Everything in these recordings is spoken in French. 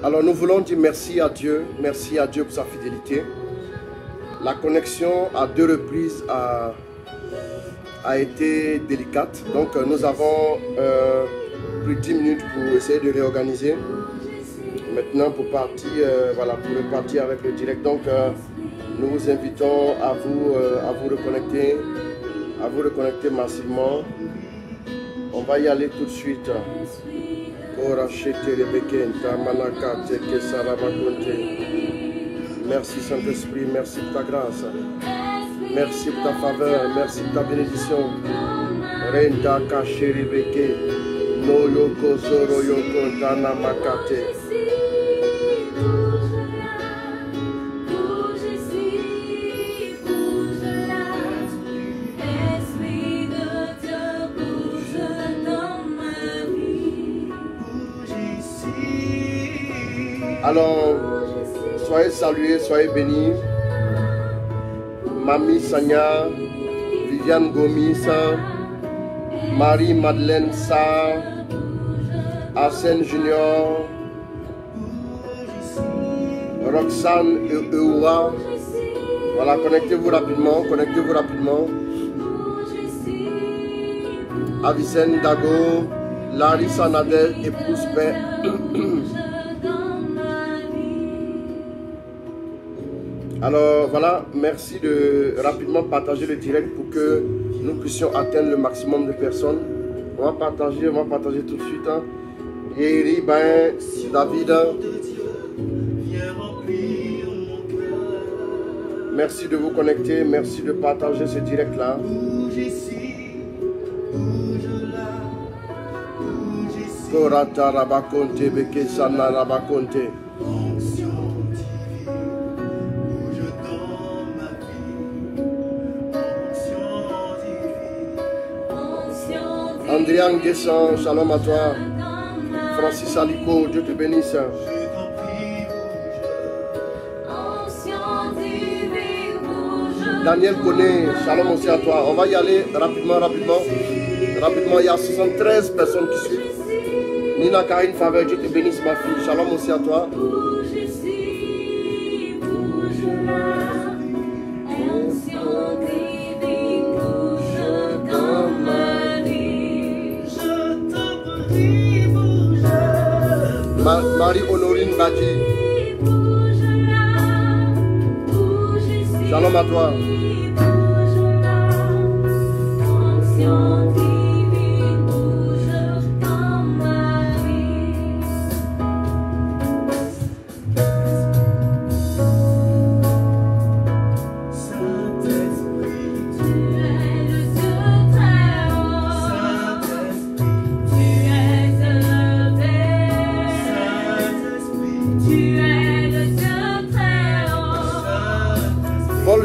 Alors nous voulons dire merci à Dieu pour sa fidélité. La connexion à 2 reprises a été délicate. Donc nous avons pris 10 minutes pour essayer de réorganiser. Maintenant pour partir, voilà, pour repartir avec le direct. Donc nous vous invitons à vous reconnecter massivement. On va y aller tout de suite. Merci Saint-Esprit, merci pour ta grâce. Merci pour ta faveur, merci pour ta bénédiction. Renda Kashiribeke, no yoko zoro yoko dana makate. Alors, soyez salués, soyez bénis. Mamie Sanya, Viviane Gomis, Marie-Madeleine Sarr, Arsène Junior, Roxane Eoua. Voilà, connectez-vous rapidement, Avicenne Dago, Larissa Nadel, épouse Père. Alors voilà, merci de rapidement partager le direct pour que nous puissions atteindre le maximum de personnes. On va partager tout de suite. Hein. Yeri, Ben, David. Merci de vous connecter, merci de partager ce direct là. Korata Rabakonte, Beke Sana Rabakonte. Andrian Guessan, shalom à toi. Francis Aliko, Dieu te bénisse. Daniel Koné, shalom aussi à toi. On va y aller rapidement. Rapidement, il y a 73 personnes qui suivent. Nina Karine Faveur, Dieu te bénisse ma fille. Shalom aussi à toi. Marie-Honorine Badji. Shalom à toi.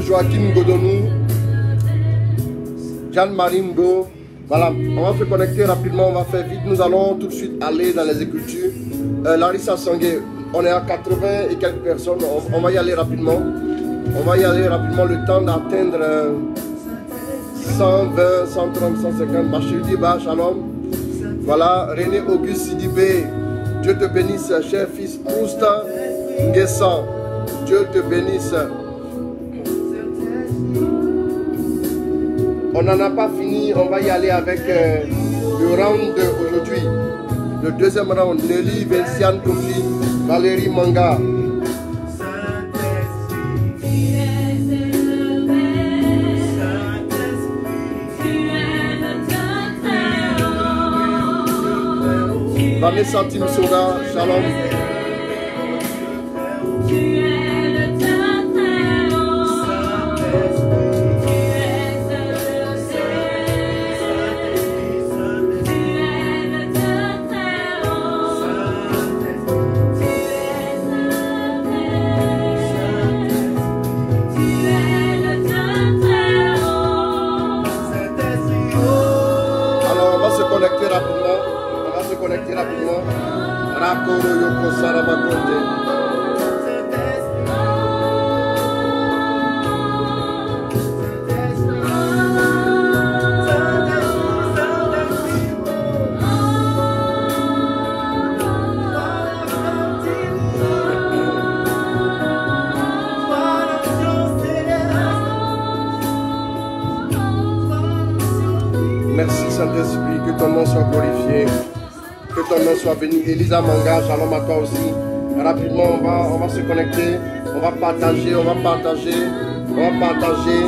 Joachim Godonou, Jeanne-Marie Mbo. Voilà, on va se connecter rapidement, on va faire vite. Nous allons tout de suite aller dans les Écritures. Larissa Sangué, on est à 80 et quelques personnes. On va y aller rapidement. Le temps d'atteindre 120, 130, 150. Bachir Diba, shalom. Voilà, René Auguste Sidibé. Dieu te bénisse, cher fils. Ousta Nguessan. Dieu te bénisse. On n'en a pas fini, on va y aller avec le round d'aujourd'hui. Le deuxième round, Nelly, Vinciane Kofi, Valérie Manga. Vanessa Timsoda, shalom. Rakoro Yoko Sarabakonde. soit glorifié. Que ton nom soit béni. Elisa Manga, shalom à toi aussi. Rapidement, on va se connecter. On va partager, on va partager. On va partager.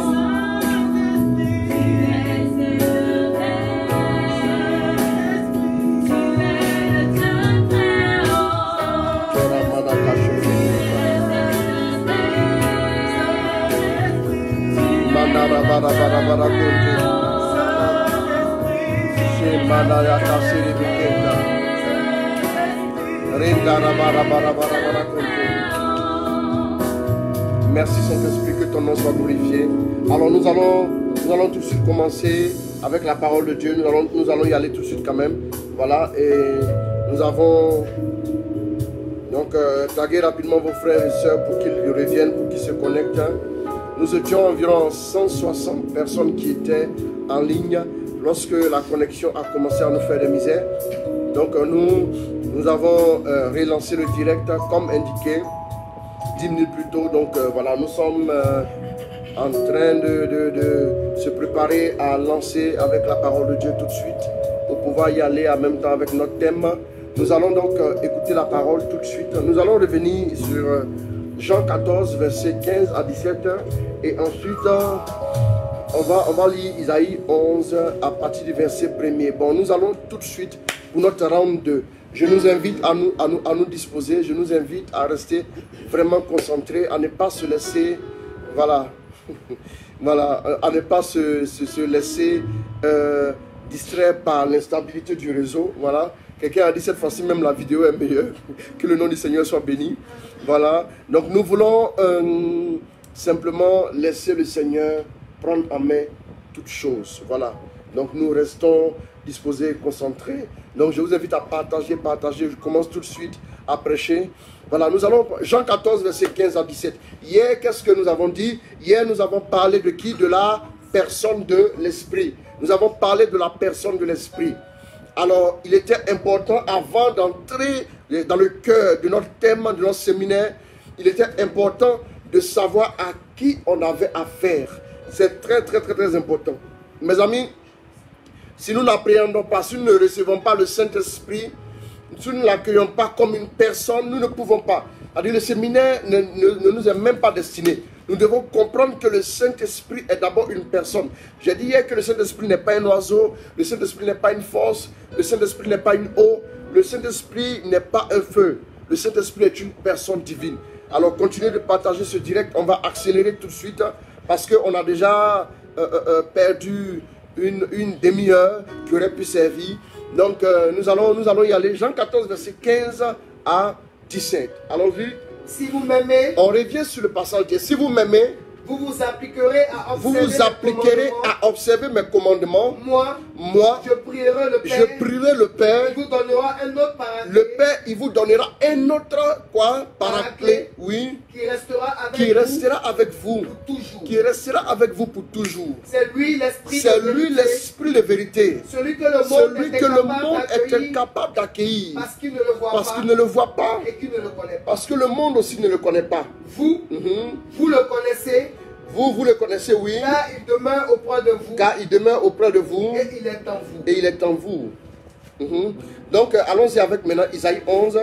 Merci Saint-Esprit, que ton nom soit glorifié. Alors nous allons tout de suite commencer avec la parole de Dieu. Nous allons y aller tout de suite quand même. Voilà, et nous avons donc tagué rapidement vos frères et sœurs pour qu'ils reviennent, pour qu'ils se connectent. Nous étions environ 160 personnes qui étaient en ligne lorsque la connexion a commencé à nous faire des misères. Donc nous avons relancé le direct comme indiqué 10 minutes plus tôt. Donc voilà, nous sommes en train de se préparer à lancer avec la parole de Dieu tout de suite pour pouvoir y aller en même temps avec notre thème. Nous allons donc écouter la parole tout de suite. Nous allons revenir sur Jean 14, versets 15 à 17. Et ensuite, on va lire Isaïe 11 à partir du verset 1er. Bon, nous allons tout de suite pour notre round 2. Je nous invite à nous disposer. Je nous invite à rester vraiment concentrés, à ne pas se laisser, voilà, voilà, à ne pas se laisser distraire par l'instabilité du réseau. Voilà. Quelqu'un a dit cette fois-ci même la vidéo est meilleure. Que le nom du Seigneur soit béni. Voilà. Donc nous voulons simplement laisser le Seigneur prendre en main toutes choses. Voilà. Donc nous restons disposés, concentrés. Donc je vous invite à partager. Je commence tout de suite à prêcher. Voilà, nous allons, Jean 14, verset 15 à 17. Hier, qu'est-ce que nous avons dit? Hier, nous avons parlé de qui? De la personne de l'Esprit. Nous avons parlé de la personne de l'Esprit. Alors, il était important, avant d'entrer dans le cœur de notre thème, de notre séminaire, il était important de savoir à qui on avait affaire. C'est très, très, très, très important. Mes amis, si nous n'appréhendons pas, si nous ne recevons pas le Saint-Esprit, si nous ne l'accueillons pas comme une personne, nous ne pouvons pas. C'est-à-dire, le séminaire ne nous est même pas destiné. Nous devons comprendre que le Saint-Esprit est d'abord une personne. J'ai dit hier que le Saint-Esprit n'est pas un oiseau, le Saint-Esprit n'est pas une force, le Saint-Esprit n'est pas une eau, le Saint-Esprit n'est pas un feu. Le Saint-Esprit est une personne divine. Alors continuez de partager ce direct, on va accélérer tout de suite parce qu'on a déjà perdu une demi-heure qui aurait pu servir. Donc nous allons y aller. Jean 14, verset 15 à 17. Allons-y. Si vous m'aimez, on revient sur le passage. Si vous m'aimez, vous vous appliquerez à observer mes commandements. Moi, je prierai le Père. Il vous donnera un autre paraclet. Le Père, il vous donnera un autre quoi? Paraclet. Oui. Qui restera avec vous. Pour toujours. Qui restera avec vous pour toujours. C'est lui l'esprit. C'est lui l'esprit de vérité. Celui que le monde est incapable d'accueillir. Parce qu'il ne le voit pas. Et qu'il ne le connaît pas. Parce que le monde aussi ne le connaît pas. Vous le connaissez. Vous le connaissez, oui. Car il demeure auprès de vous. Et il est en vous. Donc, allons-y avec maintenant Isaïe 11.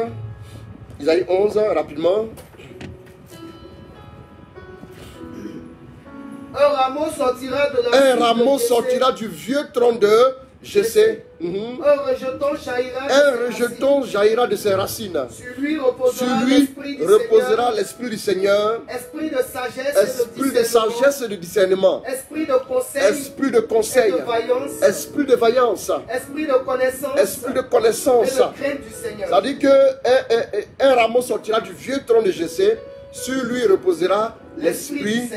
Isaïe 11, rapidement. Un rameau sortira du vieux tronc de Jessé. Un rejeton jaillira de ses racines. Sur lui reposera l'esprit du Seigneur. Esprit de sagesse et de discernement. Esprit de conseil. Esprit de vaillance. Esprit de connaissance. Et de crainte du Seigneur. C'est-à-dire qu'un rameau sortira du vieux tronc de Jessé. Sur lui reposera l'esprit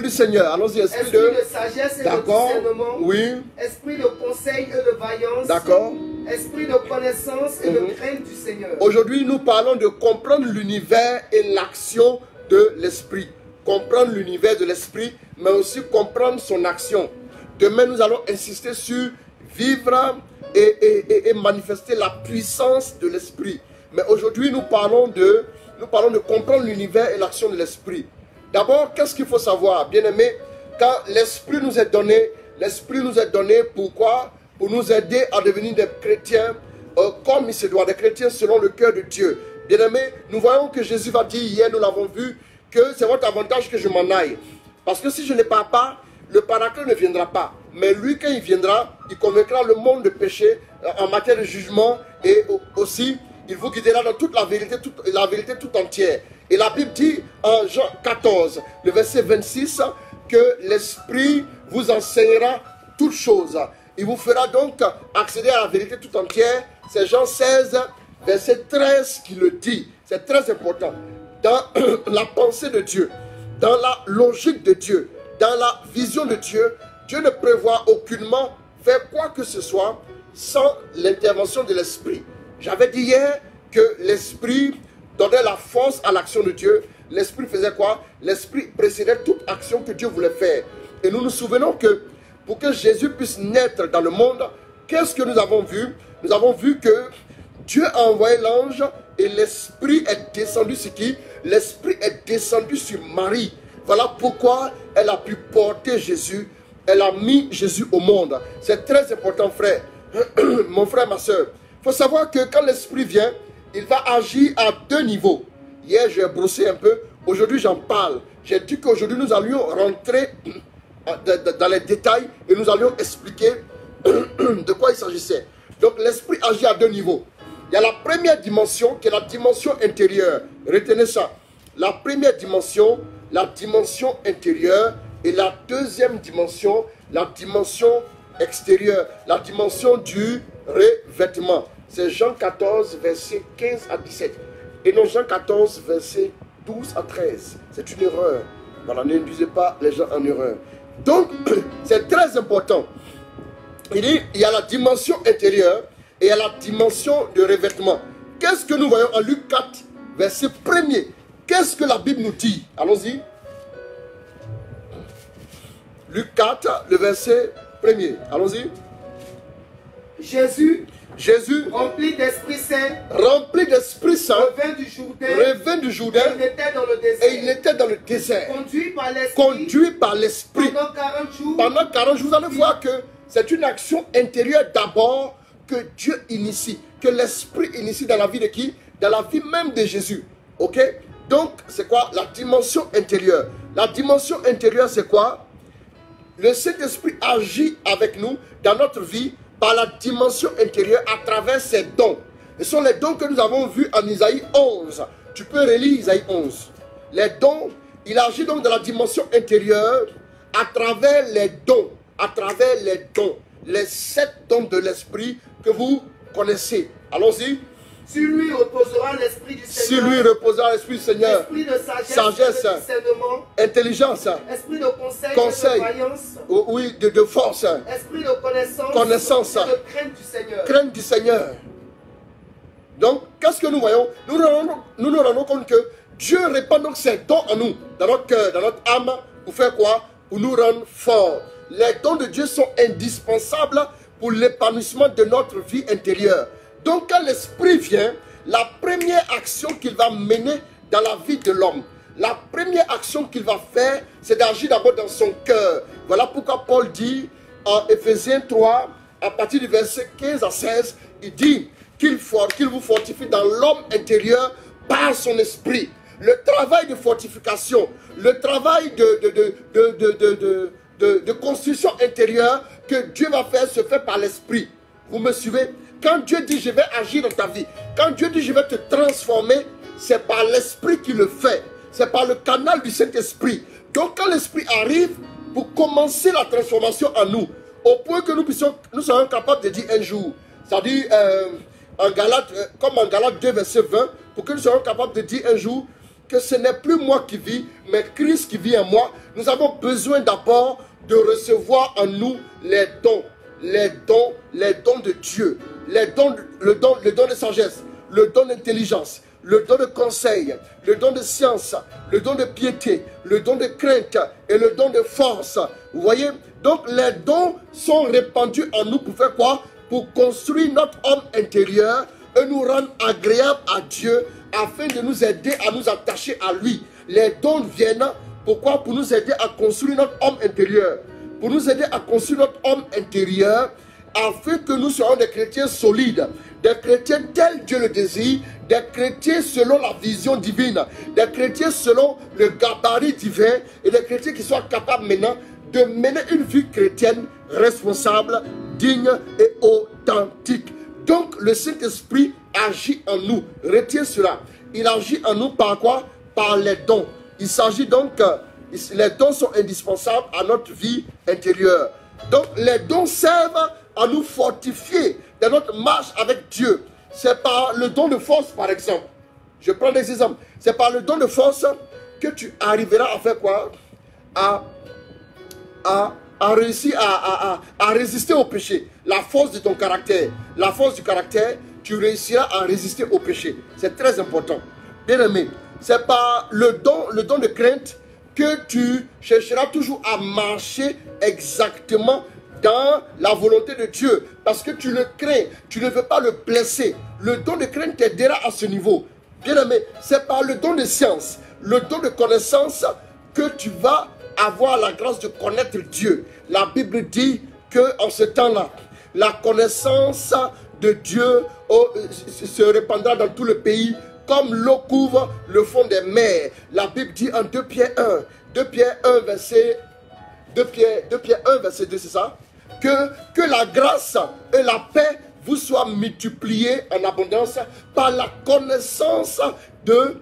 du Seigneur. Allons-y, esprit de sagesse et d'accord, de discernement. Oui. Esprit de conseil et de vaillance. D'accord. Esprit de connaissance et de crainte du Seigneur. Aujourd'hui, nous parlons de comprendre l'univers et l'action de l'esprit. Comprendre l'univers de l'esprit, mais aussi comprendre son action. Demain, nous allons insister sur vivre et manifester la puissance de l'esprit. Mais aujourd'hui, nous parlons de comprendre l'univers et l'action de l'esprit. D'abord, qu'est-ce qu'il faut savoir, bien-aimé? Quand l'esprit nous est donné pourquoi? pour nous aider à devenir des chrétiens comme il se doit, des chrétiens selon le cœur de Dieu. Bien-aimés, nous voyons que Jésus va dire hier, nous l'avons vu, que c'est votre avantage que je m'en aille. Parce que si je ne pars pas, le Paraclet ne viendra pas. Mais lui, quand il viendra, il convaincra le monde de péché en matière de jugement et aussi, il vous guidera dans toute la vérité tout entière. Et la Bible dit en Jean 14, le verset 26, que l'Esprit vous enseignera toutes choses. Il vous fera donc accéder à la vérité tout entière. C'est Jean 16, verset 13 qui le dit. C'est très important. Dans la pensée de Dieu, dans la logique de Dieu, dans la vision de Dieu, Dieu ne prévoit aucunement faire quoi que ce soit sans l'intervention de l'Esprit. J'avais dit hier que l'Esprit donnait la force à l'action de Dieu. L'Esprit faisait quoi? L'Esprit précédait toute action que Dieu voulait faire. Et nous nous souvenons que pour que Jésus puisse naître dans le monde, qu'est-ce que nous avons vu? Nous avons vu que Dieu a envoyé l'ange et l'Esprit est descendu sur qui? L'Esprit est descendu sur Marie. Voilà pourquoi elle a pu porter Jésus. Elle a mis Jésus au monde. C'est très important, frère. Mon frère, ma soeur. Il faut savoir que quand l'Esprit vient, il va agir à deux niveaux. Hier, j'ai brossé un peu. Aujourd'hui, j'en parle. J'ai dit qu'aujourd'hui, nous allions rentrer dans les détails et nous allions expliquer de quoi il s'agissait. Donc, l'Esprit agit à deux niveaux. Il y a la première dimension qui est la dimension intérieure. Retenez ça. La première dimension, la dimension intérieure, et la deuxième dimension, la dimension extérieure, la dimension du revêtement. C'est Jean 14, verset 15 à 17. Et non Jean 14, verset 12 à 13. C'est une erreur. Voilà, n'induisez pas les gens en erreur. Donc, c'est très important. Il y a la dimension intérieure et il y a la dimension de revêtement. Qu'est-ce que nous voyons en Luc 4, verset 1er? Qu'est-ce que la Bible nous dit? Allons-y. Luc 4, le verset 1er. Allons-y. Jésus, rempli d'Esprit Saint, revint du Jourdain, et il était dans le désert, conduit par l'Esprit. Pendant 40 jours, vous allez voir que c'est une action intérieure d'abord que Dieu initie, que l'Esprit initie dans la vie de qui? Dans la vie même de Jésus. Ok? Donc, c'est quoi? La dimension intérieure. La dimension intérieure, c'est quoi? Le Saint-Esprit agit avec nous dans notre vie par la dimension intérieure à travers ses dons. Ce sont les dons que nous avons vus en Isaïe 11. Tu peux relire Isaïe 11. Les dons, il agit donc dans la dimension intérieure à travers les dons. À travers les dons. Les 7 dons de l'Esprit que vous connaissez. Allons-y. Sur lui reposera l'Esprit du Seigneur. Sur lui reposera l'Esprit du Seigneur. Esprit de sagesse, de discernement, intelligence, esprit de conseil, de vaillance, oui, de force, esprit de connaissance, et de crainte du Seigneur. Crainte du Seigneur. Donc, qu'est-ce que nous voyons? Nous nous rendons compte que Dieu répand donc ses dons en nous, dans notre cœur, dans notre âme, pour faire quoi? Pour nous rendre forts. Les dons de Dieu sont indispensables pour l'épanouissement de notre vie intérieure. Donc quand l'Esprit vient, la première action qu'il va mener dans la vie de l'homme, la première action qu'il va faire, c'est d'agir d'abord dans son cœur. Voilà pourquoi Paul dit en Éphésiens 3, à partir du verset 15 à 16, il dit qu'il vous fortifie dans l'homme intérieur par son esprit. Le travail de fortification, le travail de construction intérieure que Dieu va faire se fait par l'esprit. Vous me suivez? Quand Dieu dit je vais agir dans ta vie, quand Dieu dit je vais te transformer, c'est par l'esprit qui le fait. C'est par le canal du Saint-Esprit. Donc quand l'esprit arrive pour commencer la transformation en nous, au point que nous serons capables de dire un jour, c'est-à-dire comme en Galates 2 verset 20, pour que nous serons capables de dire un jour que ce n'est plus moi qui vis, mais Christ qui vit en moi. Nous avons besoin d'abord de recevoir en nous les dons de Dieu, le don de sagesse, le don d'intelligence, le don de conseil, le don de science, le don de piété, le don de crainte et le don de force. Vous voyez? Donc les dons sont répandus en nous pour faire quoi? Pour construire notre homme intérieur et nous rendre agréables à Dieu afin de nous aider à nous attacher à lui. Les dons viennent, pourquoi? Pour nous aider à construire notre homme intérieur. Pour nous aider à construire notre homme intérieur, afin que nous soyons des chrétiens solides, des chrétiens tels Dieu le désire, des chrétiens selon la vision divine, des chrétiens selon le gabarit divin et des chrétiens qui soient capables maintenant de mener une vie chrétienne responsable, digne et authentique. Donc le Saint-Esprit agit en nous. Retiens cela. Il agit en nous par quoi? Par les dons. Il s'agit donc, les dons sont indispensables à notre vie intérieure. Donc les dons servent à nous fortifier dans notre marche avec Dieu. C'est par le don de force, par exemple. Je prends des exemples. C'est par le don de force que tu arriveras à faire quoi? À réussir à résister au péché. La force de ton caractère. La force du caractère, tu réussiras à résister au péché. C'est très important. Bien aimé, c'est par le don de crainte que tu chercheras toujours à marcher exactement dans la volonté de Dieu. Parce que tu le crains, tu ne veux pas le blesser. Le don de crainte t'aidera à ce niveau. Bien aimé, c'est par le don de science, le don de connaissance que tu vas avoir la grâce de connaître Dieu. La Bible dit qu'en ce temps-là, la connaissance de Dieu se répandra dans tout le pays comme l'eau couvre le fond des mers. La Bible dit en 2 Pierre 1, 2 Pierre 1 verset 2 c'est ça? Que la grâce et la paix vous soient multipliées en abondance par la connaissance de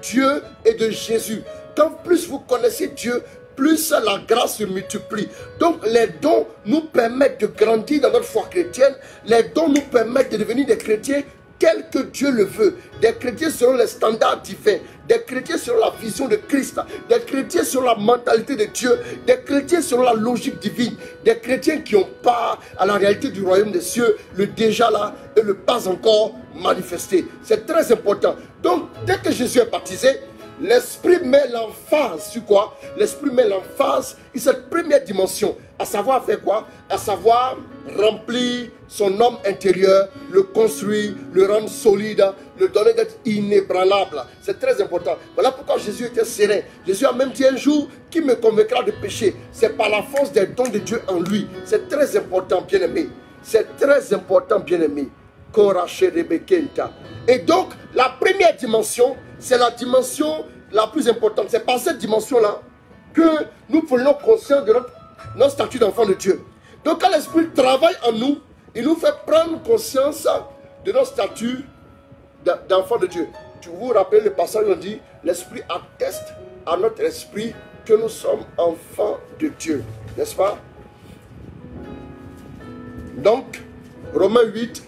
Dieu et de Jésus. Quand plus vous connaissez Dieu, plus la grâce se multiplie. Donc les dons nous permettent de grandir dans notre foi chrétienne. Les dons nous permettent de devenir des chrétiens tels que Dieu le veut. Des chrétiens selon les standards divins. Des chrétiens selon la vision de Christ. Des chrétiens selon la mentalité de Dieu. Des chrétiens selon la logique divine. Des chrétiens qui ont part à la réalité du royaume des cieux, le déjà là et le pas encore manifesté. C'est très important. Donc dès que Jésus est baptisé, l'Esprit met l'emphase sur quoi? L'Esprit met l'emphase sur cette première dimension, à savoir faire quoi? À savoir remplir son homme intérieur, le construire, le rendre solide, le donner d'être inébranlable. C'est très important. Voilà pourquoi Jésus était serein. Jésus a même dit un jour, qui me convaincra de péché? C'est par la force des dons de Dieu en lui. C'est très important, bien-aimé. C'est très important, bien-aimé. Et donc, la première dimension, c'est la dimension la plus importante. C'est par cette dimension-là que nous prenons conscience de notre statut d'enfant de Dieu. Donc quand l'Esprit travaille en nous, il nous fait prendre conscience de notre statut d'enfant de Dieu. Tu vous rappelez le passage où on dit, l'Esprit atteste à notre esprit que nous sommes enfants de Dieu. N'est-ce pas? Donc, Romains 8,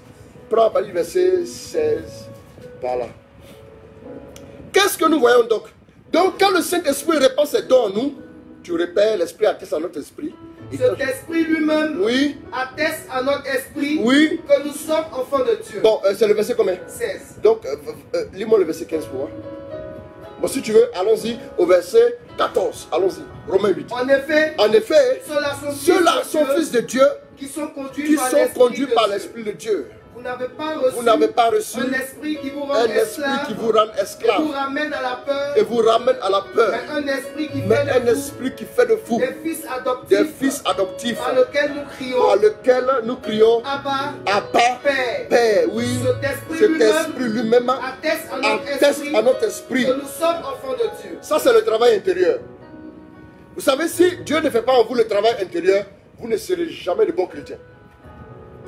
prends à verset 16, par là. Qu'est-ce que nous voyons donc? Donc quand le Saint-Esprit répand ses dons en nous, tu repères, l'Esprit atteste à notre esprit. Cet esprit lui-même atteste à notre esprit que nous sommes enfants de Dieu. Bon, c'est le verset combien? 16. Donc, lis-moi le verset 15 pour moi. Bon, si tu veux, allons-y au verset 14. Allons-y, Romains 8. En effet, ceux-là sont fils de Dieu qui sont conduits par l'Esprit de Dieu. Vous n'avez pas reçu un esprit qui vous rend esclave, et vous ramène à la peur, mais un esprit qui fait de vous des fils adoptifs, par lequel nous crions Abba, Père. Oui, cet esprit lui-même atteste à notre esprit que nous sommes enfants de Dieu. Ça, c'est le travail intérieur. Vous savez, si Dieu ne fait pas en vous le travail intérieur, vous ne serez jamais de bons chrétiens.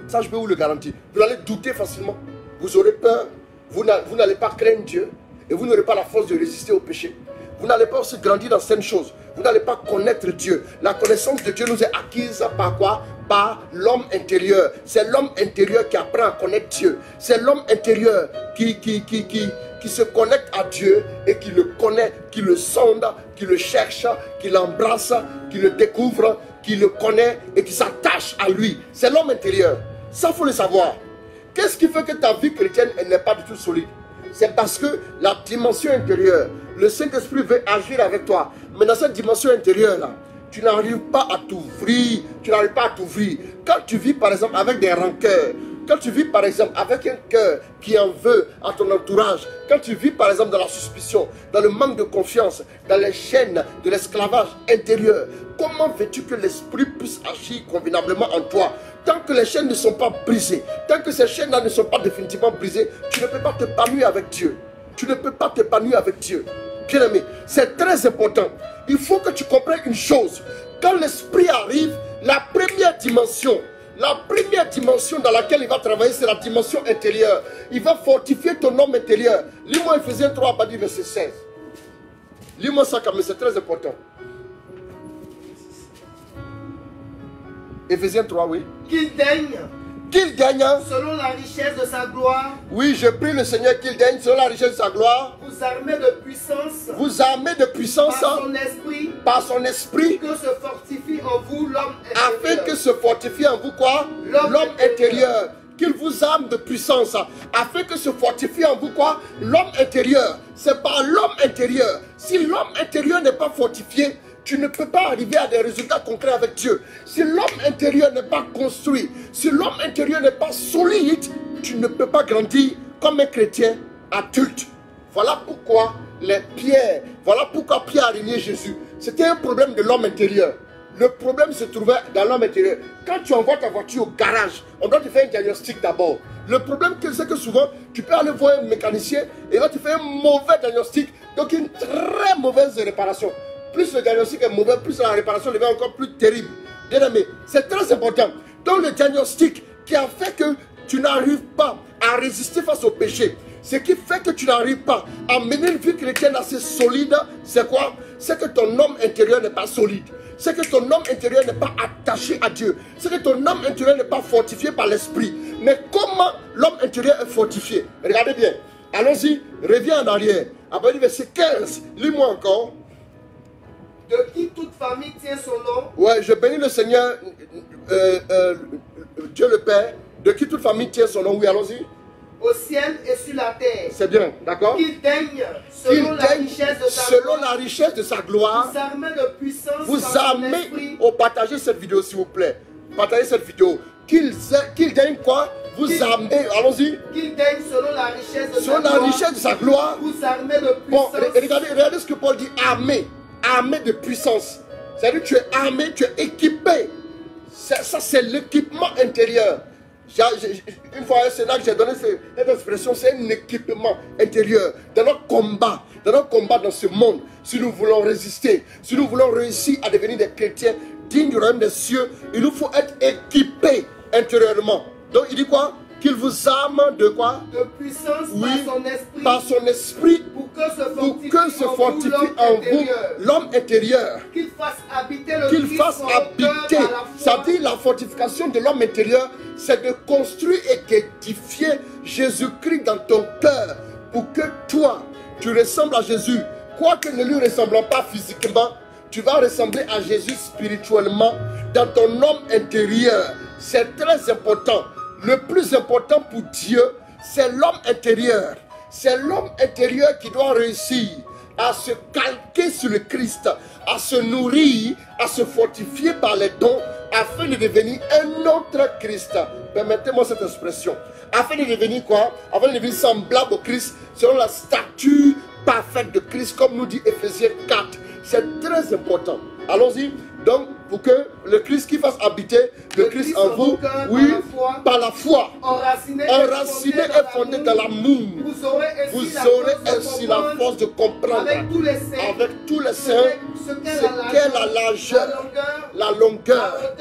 Ça, je peux vous le garantir. Vous allez douter facilement. Vous aurez peur. Vous n'allez pas craindre Dieu. Et vous n'aurez pas la force de résister au péché. Vous n'allez pas aussi grandir dans certaines choses. Vous n'allez pas connaître Dieu. La connaissance de Dieu nous est acquise par quoi? Par l'homme intérieur. C'est l'homme intérieur qui apprend à connaître Dieu. C'est l'homme intérieur qui se connecte à Dieu et qui le connaît, qui le sonde, qui le cherche, qui l'embrasse, qui le découvre, qui le connaît et qui s'attache à lui. C'est l'homme intérieur. Ça, il faut le savoir. Qu'est-ce qui fait que ta vie chrétienne n'est pas du tout solide? C'est parce que la dimension intérieure, le Saint-Esprit veut agir avec toi. Mais dans cette dimension intérieure-là, tu n'arrives pas à t'ouvrir. Tu n'arrives pas à t'ouvrir. Quand tu vis, par exemple, avec des rancœurs, Quand tu vis par exemple avec un cœur qui en veut à ton entourage, quand tu vis par exemple dans la suspicion, dans le manque de confiance, dans les chaînes de l'esclavage intérieur, comment veux-tu que l'esprit puisse agir convenablement en toi? Tant que les chaînes ne sont pas brisées, tant que ces chaînes-là ne sont pas définitivement brisées, tu ne peux pas t'épanouir avec Dieu. Tu ne peux pas t'épanouir avec Dieu. Bien aimé, c'est très important. Il faut que tu comprennes une chose. Quand l'esprit arrive, la première dimension dans laquelle il va travailler, c'est la dimension intérieure. Il va fortifier ton homme intérieur. Lis-moi Ephésiens 3, verset 16. Lis-moi ça quand même, c'est très important. Ephésiens 3, oui. Qu'il daigne, selon la richesse de sa gloire. Oui, je prie le Seigneur qu'il daigne, selon la richesse de sa gloire. Vous armez de puissance. Vous armez de puissance. Par son esprit. Que se fortifie en vous l'homme intérieur. Afin que se fortifie en vous quoi? L'homme intérieur. Qu'il vous arme de puissance. Afin que se fortifie en vous quoi? L'homme intérieur. C'est par l'homme intérieur. Si l'homme intérieur n'est pas fortifié, tu ne peux pas arriver à des résultats concrets avec Dieu. Si l'homme intérieur n'est pas construit, si l'homme intérieur n'est pas solide, tu ne peux pas grandir comme un chrétien adulte. Voilà pourquoi Pierre a régné Jésus. C'était un problème de l'homme intérieur. Le problème se trouvait dans l'homme intérieur. Quand tu envoies ta voiture au garage, on doit te faire un diagnostic d'abord. Le problème, c'est que souvent, tu peux aller voir un mécanicien et il va te faire un mauvais diagnostic, donc une très mauvaise réparation. Plus le diagnostic est mauvais, plus la réparation devient encore plus terrible. Bien aimé, c'est très important. Donc le diagnostic qui a fait que tu n'arrives pas à résister face au péché, ce qui fait que tu n'arrives pas à mener une vie chrétienne assez solide, c'est quoi? C'est que ton homme intérieur n'est pas solide. C'est que ton homme intérieur n'est pas attaché à Dieu. C'est que ton homme intérieur n'est pas fortifié par l'esprit. Mais comment l'homme intérieur est fortifié? Regardez bien. Allons-y, reviens en arrière. Après le verset 15, lis-moi encore. De qui toute famille tient son nom. Ouais, je bénis le Seigneur, Dieu le Père, de qui toute famille tient son nom. Oui, allons-y. Au ciel et sur la terre. C'est bien, d'accord. Qu'il daigne selon la richesse de sa gloire. Vous armez de puissance. Vous armez. Oh, partagez cette vidéo s'il vous plaît. Partagez cette vidéo. Qu'il daigne quoi? Vous armez, allons-y. Qu'il daigne selon la richesse de sa gloire. Selon la richesse de sa gloire. Vous armez de puissance. Bon, regardez ce que Paul dit, armé. Armé de puissance. C'est-à-dire que tu es armé, tu es équipé. Ça c'est l'équipement intérieur. Une fois à Sénat, j'ai donné cette expression, c'est un équipement intérieur. Dans notre combat dans ce monde, si nous voulons résister, si nous voulons réussir à devenir des chrétiens dignes du royaume des cieux, il nous faut être équipés intérieurement. Donc il dit quoi? Qu'il vous arme de quoi? De puissance, oui, par son esprit, pour que se fortifie en vous l'homme intérieur. Qu'il fasse habiter Ça dit la fortification de l'homme intérieur, c'est de construire et d'édifier Jésus-Christ dans ton cœur pour que toi, tu ressembles à Jésus. Quoique ne lui ressemblant pas physiquement, tu vas ressembler à Jésus spirituellement dans ton homme intérieur. C'est très important. Le plus important pour Dieu, c'est l'homme intérieur. C'est l'homme intérieur qui doit réussir à se calquer sur le Christ, à se nourrir, à se fortifier par les dons, afin de devenir un autre Christ. Permettez-moi cette expression. Afin de devenir quoi? Afin de devenir semblable au Christ, selon la stature parfaite de Christ, comme nous dit Ephésiens 4. C'est très important. Allons-y. Donc, pour que le Christ qui fasse habiter le Christ en vous, oui, par la foi, enraciné et fondé dans l'amour, vous aurez ainsi la force de comprendre avec tous les saints ce qu'est la largeur, la longueur,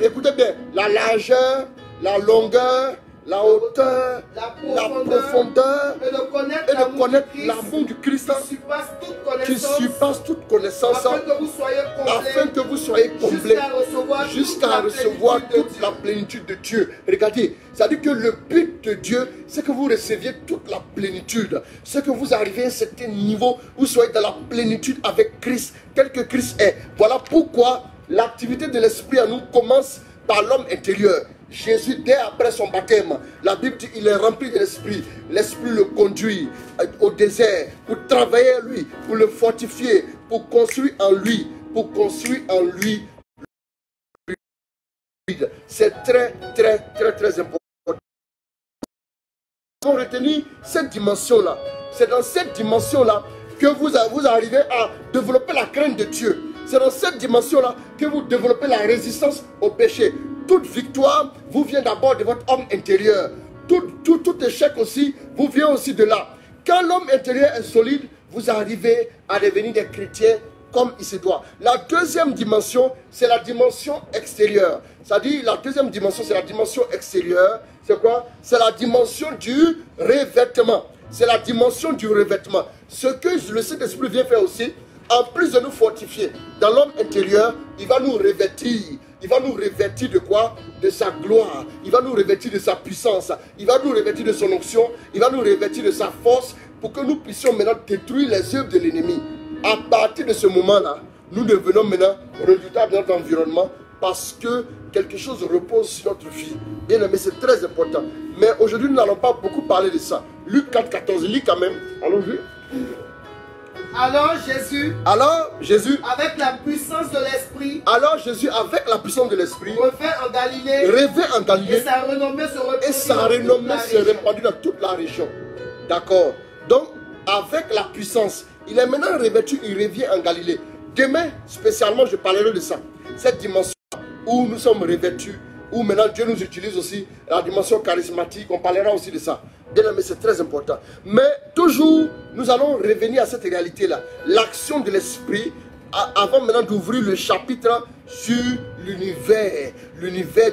écoutez bien, la largeur, la longueur, la hauteur, la profondeur, et de connaître l'amour du Christ qui surpasse toute connaissance, afin que vous soyez comblés jusqu'à recevoir toute la plénitude de Dieu. Regardez, ça dit que le but de Dieu, c'est que vous receviez toute la plénitude, c'est que vous arrivez à un certain niveau, vous soyez dans la plénitude avec Christ, tel que Christ est. Voilà pourquoi l'activité de l'Esprit à nous commence par l'homme intérieur. Jésus, dès après son baptême, la Bible dit qu'il est rempli de l'Esprit. L'Esprit le conduit au désert pour travailler à lui, pour le fortifier, pour construire en lui, C'est très, très, très, très important. devons retenir cette dimension-là. C'est dans cette dimension-là que vous arrivez à développer la crainte de Dieu. C'est dans cette dimension-là que vous développez la résistance au péché. Toute victoire vous vient d'abord de votre homme intérieur. Tout échec aussi vous vient aussi de là. Quand l'homme intérieur est solide, vous arrivez à devenir des chrétiens comme il se doit. La deuxième dimension, c'est la dimension extérieure. C'est-à-dire, la deuxième dimension, c'est la dimension extérieure. C'est quoi? C'est la dimension du revêtement. C'est la dimension du revêtement. Ce que le Saint-Esprit vient faire aussi, en plus de nous fortifier dans l'homme intérieur, il va nous revêtir. Il va nous revêtir de quoi? De sa gloire. Il va nous revêtir de sa puissance. Il va nous revêtir de son onction. Il va nous revêtir de sa force pour que nous puissions maintenant détruire les œuvres de l'ennemi. À partir de ce moment-là, nous devenons maintenant redoutables dans notre environnement parce que quelque chose repose sur notre vie. Bien aimé, c'est très important. Mais aujourd'hui, nous n'allons pas beaucoup parler de ça. Luc 4, 14, lis quand même. Allons-y. Alors Jésus, avec la puissance de l'Esprit, revint en Galilée, et sa renommée se répandit dans toute la région. D'accord. Donc, avec la puissance, il est maintenant revêtu, il revient en Galilée. Demain, spécialement, je parlerai de ça. Cette dimension où nous sommes revêtus, où maintenant Dieu nous utilise aussi, la dimension charismatique, on parlera aussi de ça. Bien aimé, c'est très important. Mais toujours, nous allons revenir à cette réalité-là. L'action de l'Esprit, avant maintenant d'ouvrir le chapitre sur l'univers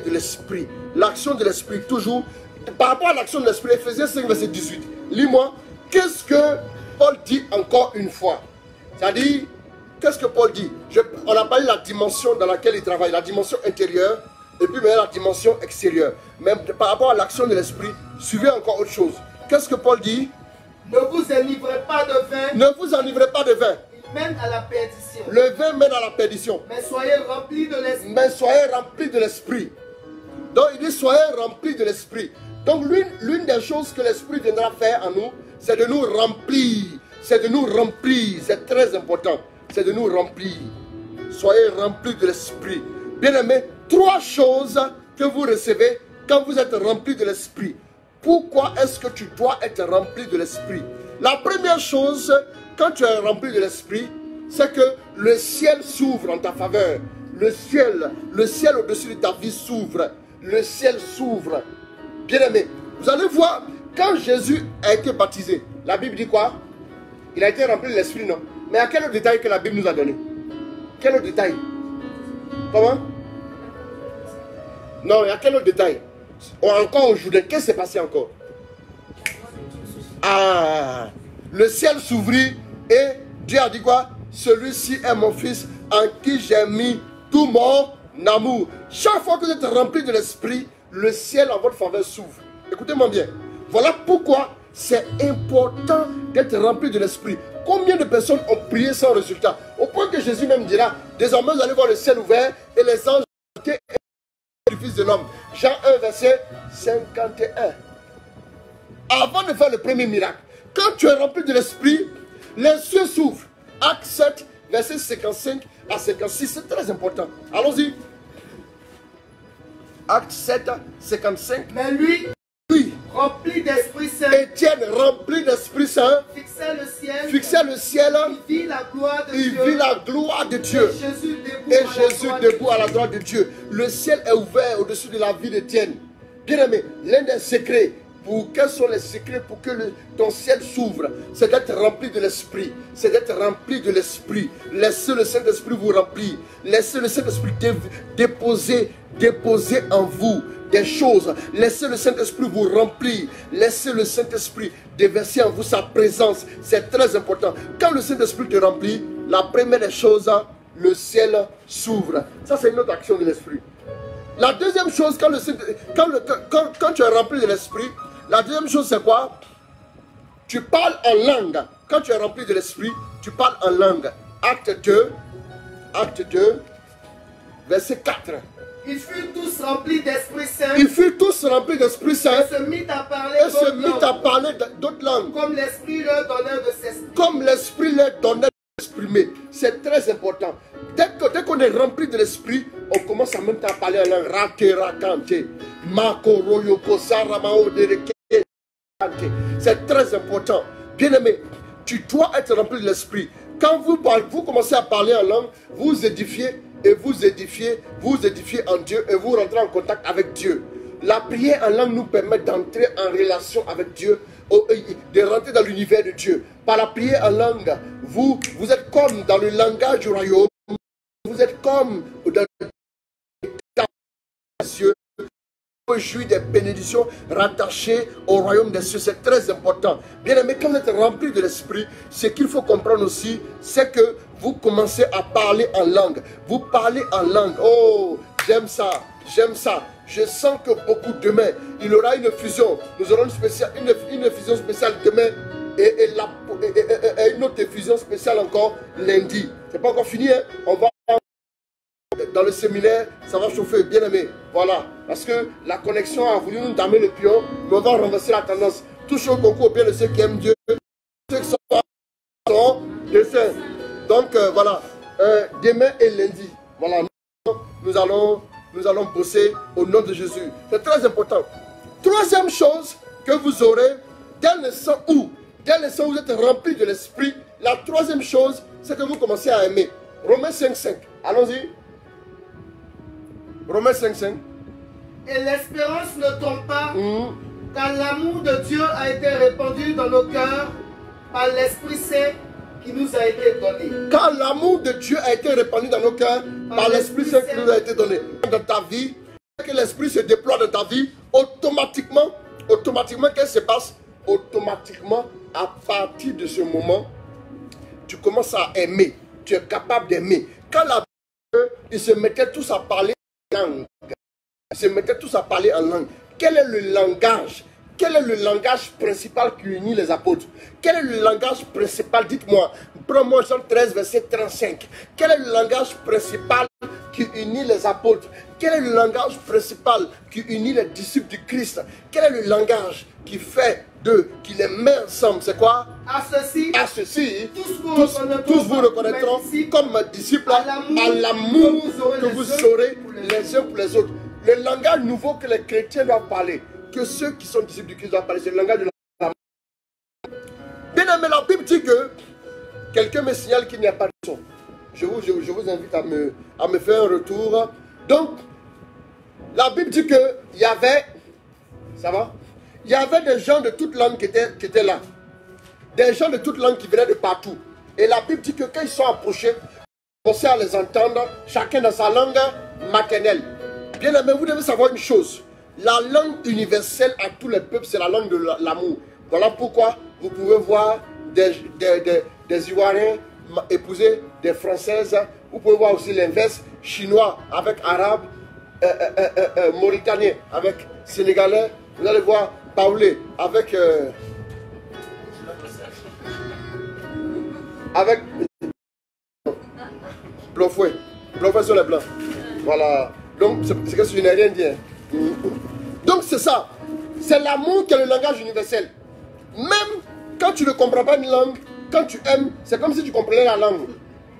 de l'Esprit. L'action de l'Esprit, toujours. Par rapport à l'action de l'Esprit, Ephésiens 5, verset 18. Lis-moi, qu'est-ce que Paul dit encore une fois? C'est-à-dire, qu'est-ce que Paul dit? On a parlé de la dimension dans laquelle il travaille, la dimension intérieure, et puis maintenant la dimension extérieure. Mais par rapport à l'action de l'Esprit, suivez encore autre chose. Qu'est-ce que Paul dit? Ne vous enivrez pas de vin. Ne vous enivrez pas de vin. Il mène à la perdition. Le vin mène à la perdition. Mais soyez remplis de l'Esprit. Mais soyez remplis de l'Esprit. Donc il dit soyez remplis de l'Esprit. Donc l'une des choses que l'Esprit viendra faire en nous, c'est de nous remplir. C'est de nous remplir. C'est très important. C'est de nous remplir. Soyez remplis de l'Esprit. Bien aimé, 3 choses que vous recevez quand vous êtes remplis de l'Esprit. Pourquoi est-ce que tu dois être rempli de l'Esprit? La première chose, quand tu es rempli de l'Esprit, c'est que le ciel s'ouvre en ta faveur. Le ciel au-dessus de ta vie s'ouvre. Le ciel s'ouvre. Bien aimé, vous allez voir, quand Jésus a été baptisé, la Bible dit quoi? Il a été rempli de l'Esprit, non? Mais à quel autre détail que la Bible nous a donné? Quel autre détail? Comment? Non, il y a quel autre détail? Encore aujourd'hui, qu'est-ce qui s'est passé encore? Ah, le ciel s'ouvrit et Dieu a dit quoi? Celui-ci est mon fils en qui j'ai mis tout mon amour. Chaque fois que vous êtes rempli de l'Esprit, le ciel en votre faveur s'ouvre. Écoutez-moi bien. Voilà pourquoi c'est important d'être rempli de l'Esprit. Combien de personnes ont prié sans résultat? Au point que Jésus même dira, désormais vous allez voir le ciel ouvert et les anges du Fils de l'homme. Jean 1, verset 51. Avant de faire le premier miracle, quand tu es rempli de l'Esprit, les cieux s'ouvrent. Acte 7, verset 55 à 56, c'est très important. Allons-y. Acte 7, 55. Mais lui, rempli d'Esprit Saint, Étienne, rempli d'Esprit Saint, fixait le ciel, il vit la gloire de Dieu. Et Jésus debout à la droite de Dieu. Le ciel est ouvert au-dessus de la vie d'Étienne. Bien aimé, l'un des secrets, quels sont les secrets pour que ton ciel s'ouvre? C'est d'être rempli de l'Esprit. C'est d'être rempli de l'Esprit. Laissez le Saint-Esprit vous remplir. Laissez le Saint-Esprit déposer en vous des choses. Laissez le Saint-Esprit vous remplir. Laissez le Saint-Esprit déverser en vous sa présence. C'est très important. Quand le Saint-Esprit te remplit, la première des choses, le ciel s'ouvre. Ça, c'est une autre action de l'Esprit. La deuxième chose, quand tu es rempli de l'Esprit, la deuxième chose, c'est quoi? Tu parles en langue. Quand tu es rempli de l'Esprit, tu parles en langue. Acte 2, verset 4. Ils furent tous remplis d'Esprit Saint. Ils furent tous remplis d'Esprit Saint. Et se mit à parler d'autres langues. Comme l'Esprit leur donnait de s'exprimer. Comme l'Esprit leur donnait de s'exprimer. C'est très important. Dès qu'on est rempli de l'Esprit, on commence en même temps à parler en langue. C'est très important. Bien-aimé, tu dois être rempli de l'esprit. Quand vous commencez à parler en langue, vous édifiez et vous édifiez en Dieu et vous rentrez en contact avec Dieu. La prière en langue nous permet d'entrer en relation avec Dieu, de rentrer dans l'univers de Dieu. Par la prière en langue, vous êtes comme dans le langage du royaume, vous êtes comme dans les cieux. Vous jouir des bénédictions rattachées au royaume des cieux. C'est très important. Bien aimé, quand vous êtes rempli de l'esprit, ce qu'il faut comprendre aussi, c'est que vous commencez à parler en langue. Vous parlez en langue. Oh, j'aime ça, j'aime ça. Je sens que beaucoup demain, il y aura une fusion. Nous aurons une fusion spéciale demain et une autre fusion spéciale encore lundi. C'est pas encore fini, hein? On va dans le séminaire, ça va chauffer, bien aimé. Voilà. Parce que la connexion a voulu nous damer le pion, mais on va renverser la tendance. Touche au concours bien de ceux qui aiment Dieu, ceux qui sont des saints. Donc voilà. Demain et lundi, voilà, nous allons bosser au nom de Jésus. C'est très important. Troisième chose que vous aurez, dès l'instant où vous êtes rempli de l'esprit, la troisième chose, c'est que vous commencez à aimer. Romains 5,5. Allons-y. Romains 5,5. Et l'espérance ne tombe pas, car l'amour de Dieu a été répandu dans nos cœurs par l'Esprit Saint qui nous a été donné. Car l'amour de Dieu a été répandu dans nos cœurs par l'Esprit Saint qui nous a été donné. Dans ta vie, que l'Esprit se déploie dans ta vie, automatiquement, qu'est-ce qui se passe? Automatiquement, à partir de ce moment, tu commences à aimer. Tu es capable d'aimer. Quand la Bible, ils se mettaient tous à parler langue. Ils se mettaient tous à parler en langue. Quel est le langage? Quel est le langage principal qui unit les apôtres? Quel est le langage principal? Dites-moi. Prends-moi Jean 13, verset 35. Quel est le langage principal qui unit les apôtres? Quel est le langage principal qui unit les disciples du Christ? Quel est le langage qui fait d'eux, qui les met ensemble? C'est quoi? À ceci, tous vous reconnaîtront comme mes disciples à l'amour que vous aurez les uns pour les autres. Le langage nouveau que les chrétiens doivent parler, que ceux qui sont disciples du Christ doivent parler, c'est le langage de l'amour. Bien aimé, la Bible dit que quelqu'un me signale qu'il n'y a pas de son. Je vous invite à me faire un retour. Donc, la Bible dit qu'il y avait, ça va? Il y avait des gens de toute langue qui étaient là. Des gens de toute langue qui venaient de partout. Et la Bible dit que quand ils sont approchés, on commençait à les entendre, chacun dans sa langue maternelle. Bien aimé, vous devez savoir une chose. La langue universelle à tous les peuples, c'est la langue de l'amour. Voilà pourquoi vous pouvez voir des Ivoiriens épouser des Françaises. Vous pouvez voir aussi l'inverse, Chinois avec Arabes, Mauritaniens avec Sénégalais. Vous allez voir Paulé avec Blofoué. Blofoué sur les blancs. Voilà. Donc, c'est que je n'ai rien dit. Donc, c'est ça. C'est l'amour qui est le langage universel. Même quand tu ne comprends pas une langue, quand tu aimes, c'est comme si tu comprenais la langue.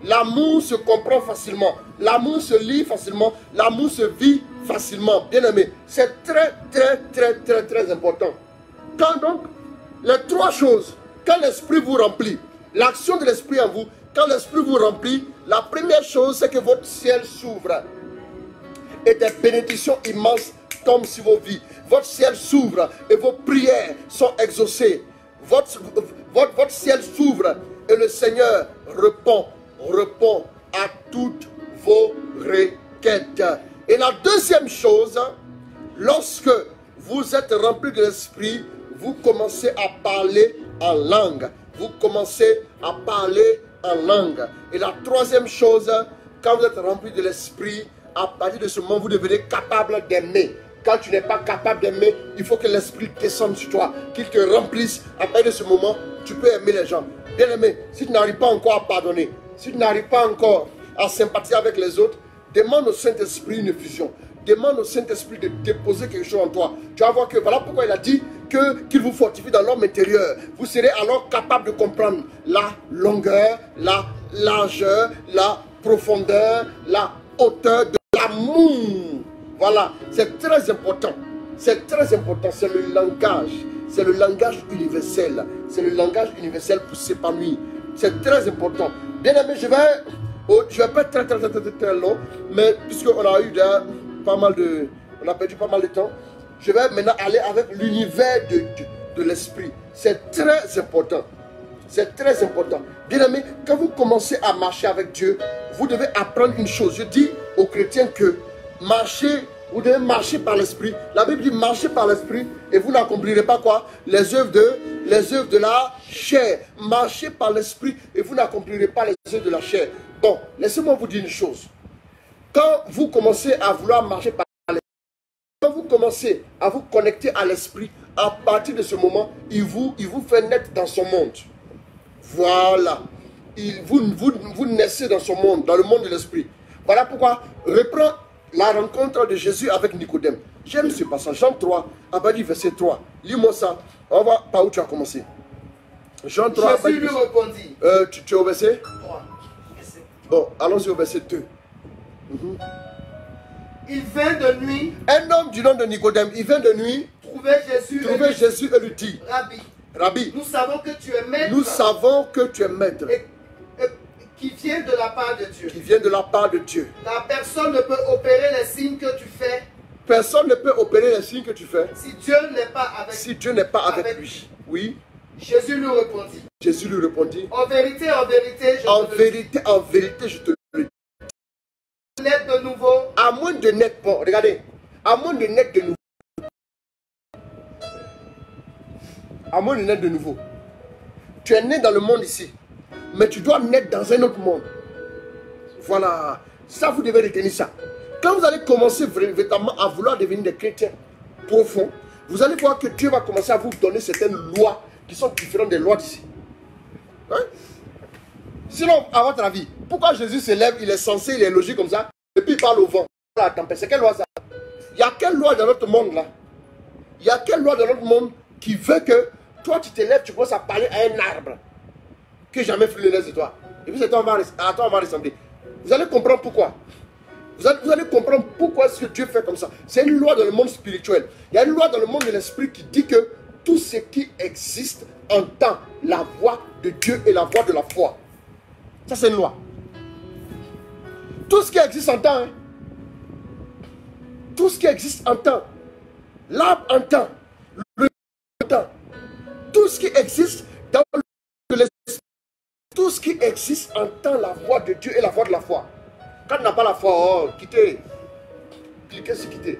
L'amour se comprend facilement. L'amour se lit facilement. L'amour se vit facilement. Bien aimé, c'est très, très, très, très, très important. Quand donc, les trois choses, quand l'esprit vous remplit, l'action de l'esprit en vous, quand l'esprit vous remplit, la première chose, c'est que votre ciel s'ouvre. Et des bénédictions immenses tombent sur vos vies. Votre ciel s'ouvre et vos prières sont exaucées. Votre ciel s'ouvre et le Seigneur répond à toutes vos requêtes. Et la deuxième chose, lorsque vous êtes rempli de l'esprit, vous commencez à parler en langue. Vous commencez à parler en langue. Et la troisième chose, quand vous êtes rempli de l'esprit, à partir de ce moment, vous devenez capable d'aimer. Quand tu n'es pas capable d'aimer, il faut que l'esprit descende sur toi, qu'il te remplisse. À partir de ce moment, tu peux aimer les gens. Bien aimé, si tu n'arrives pas encore à pardonner, si tu n'arrives pas encore à sympathiser avec les autres, demande au Saint-Esprit une fusion. Demande au Saint-Esprit de déposer quelque chose en toi. Tu vas voir que voilà pourquoi il a dit qu'il vous fortifie dans l'homme intérieur. Vous serez alors capable de comprendre la longueur, la largeur, la profondeur, la hauteur de l'amour. Voilà, c'est très important. C'est très important. C'est le langage. C'est le langage universel. C'est le langage universel pour s'épanouir. C'est très important. Bien aimé, je vais pas être très long, mais puisqu'on a eu on a perdu pas mal de temps, je vais maintenant aller avec l'univers de l'esprit. C'est très important. C'est très important. Bien aimé, quand vous commencez à marcher avec Dieu, vous devez apprendre une chose. Je dis aux chrétiens que vous devez marcher par l'esprit. La Bible dit marcher par l'esprit et vous n'accomplirez pas quoi? Les œuvres de la chair. Marchez par l'esprit et vous n'accomplirez pas les œuvres de la chair. Bon, laissez-moi vous dire une chose. Quand vous commencez à vouloir marcher par l'esprit, quand vous commencez à vous connecter à l'esprit, à partir de ce moment, il vous fait naître dans son monde. Voilà. Vous naissez dans son monde, dans le monde de l'esprit. Voilà pourquoi reprends la rencontre de Jésus avec Nicodème. J'aime ce passage. Jean 3, Abadi, verset 3. Lis-moi ça. On va par où tu as commencé. Jean 3, Jésus lui répondit. Tu es au verset 3. Bon, allons-y au verset 2. Il vint de nuit. Un homme du nom de Nicodème, il vint de nuit Trouver Jésus et lui dit, Rabbi, nous savons que tu es maître. Nous savons que tu es maître. Et qui vient de la part de Dieu. Qui vient de la part de Dieu. La personne ne peut opérer les signes que tu fais. Personne ne peut opérer les signes que tu fais. Si Dieu n'est pas avec, Dieu n'est pas avec lui. Oui. Jésus lui répondit. Jésus lui répondit. En vérité, je te le dis. Naître de nouveau. À moins de naître, bon, regardez. À moins de naître de nouveau. À moins de naître de nouveau. Tu es né dans le monde ici. Mais tu dois naître dans un autre monde. Voilà. Ça, vous devez retenir ça. Quand vous allez commencer véritablement à vouloir devenir des chrétiens profonds, vous allez voir que Dieu va commencer à vous donner certaines lois qui sont différentes des lois d'ici. Hein? Sinon, à votre avis, pourquoi Jésus se lève, il est censé, il est logique comme ça, et puis il parle au vent, à la tempête? C'est quelle loi ça? Il y a quelle loi dans notre monde là? Il y a quelle loi dans notre monde qui veut que toi tu te lèves, tu commences à parler à un arbre qui n'a jamais fait le nez de toi? Et puis c'est toi, à toi on va ressembler. Vous allez comprendre pourquoi. Vous allez comprendre pourquoi est-ce que Dieu fait comme ça. C'est une loi dans le monde spirituel. Il y a une loi dans le monde de l'esprit qui dit que tout ce qui existe entend la voix de Dieu et la voix de la foi. Ça c'est une loi. Tout ce qui existe entend. Hein? Tout ce qui existe entend. L'arbre entend. Le entend. Tout ce qui existe dans l'esprit. Tout ce qui existe entend la voix de Dieu et la voix de la foi. Quand on n'a pas la foi, oh, quittez. Cliquez sur quitter.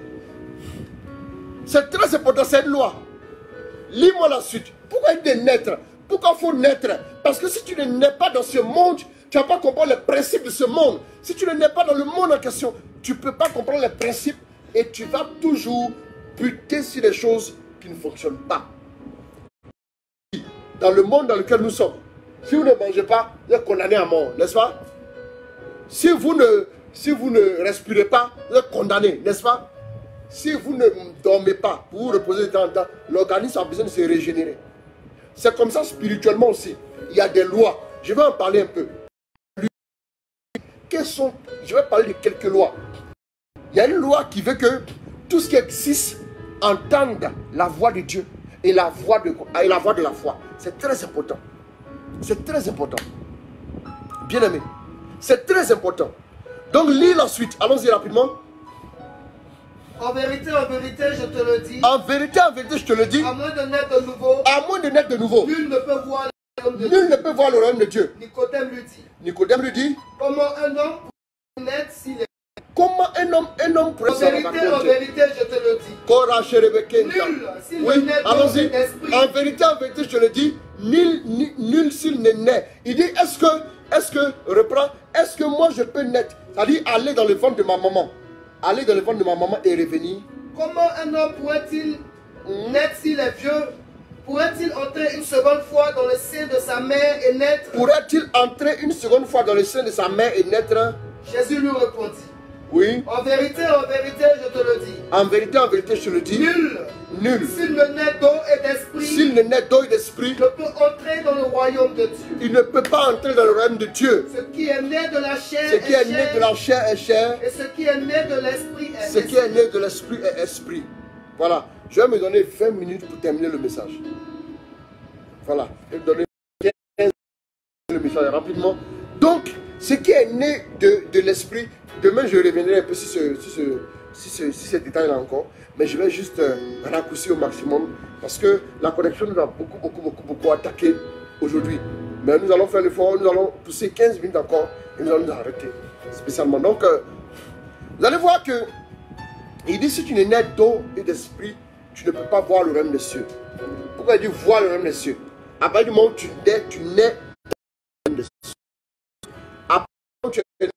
C'est très important, c'est une loi. Lis-moi la suite. Pourquoi il dit naître? Pourquoi il faut naître? Parce que si tu ne nais pas dans ce monde, tu ne vas pas comprendre les principes de ce monde. Si tu ne nais pas dans le monde en question, tu ne peux pas comprendre les principes et tu vas toujours buter sur des choses qui ne fonctionnent pas. Dans le monde dans lequel nous sommes, si vous ne mangez pas, vous êtes condamné à mort, n'est-ce pas? Si vous ne respirez pas, vous êtes condamné, n'est-ce pas? Si vous ne dormez pas, vous vous reposez de temps en temps, l'organisme a besoin de se régénérer. C'est comme ça spirituellement aussi. Il y a des lois. Je vais en parler un peu. Je vais parler de quelques lois. Il y a une loi qui veut que tout ce qui existe entende la voix de Dieu et la voix de la foi. C'est très important. C'est très important. Bien aimé. C'est très important. Donc lis la suite. Allons-y rapidement. En vérité, je te le dis. En vérité, je te le dis. À moins de naître de nouveau. À moins de naître de nouveau. Nul ne peut voir le royaume de Dieu. Nul ne peut voir le royaume de Dieu. Nicodème lui dit. Nicodème lui dit. Comment un homme peut naître s'il est... Comment un homme peut naître? En vérité, je te le dis. Nul s'il ne naît pas d'esprit. En vérité, je te le dis. Nul s'il ne naît. Il dit, est-ce que moi je peux naître? C'est-à-dire aller dans le ventre de ma maman. Aller dans le ventre de ma maman et revenir. Comment un homme pourrait-il naître s'il est vieux? Pourrait-il entrer une seconde fois dans le sein de sa mère et naître? Pourrait-il entrer une seconde fois dans le sein de sa mère et naître? Jésus lui répondit. Oui. En vérité, je te le dis. En vérité, je te le dis. Nul. S'il ne naît d'eau et d'esprit. S'il ne naît d'eau et d'esprit. Ne peut entrer dans le royaume de Dieu. Il ne peut pas entrer dans le royaume de Dieu. Ce qui est né de la chair est chair. Et ce qui est né de l'esprit est ce qui est né de l'esprit est esprit. Voilà. Je vais me donner 20 minutes pour terminer le message. Voilà. Je vais me donner 15 minutes le message rapidement. Donc, ce qui est né de l'esprit, demain je reviendrai un peu sur ces détails-là encore, mais je vais juste raccourcir au maximum parce que la connexion nous a beaucoup attaqué aujourd'hui. Mais nous allons faire l'effort, nous allons pousser 15 minutes encore et nous allons nous arrêter spécialement. Donc, vous allez voir que il dit si tu n'es né d'eau et d'esprit, tu ne peux pas voir le règne des cieux. Pourquoi il dit voir le règne des cieux? À partir du moment où tu nais dans le règne des cieux. À partir du moment où tu es né,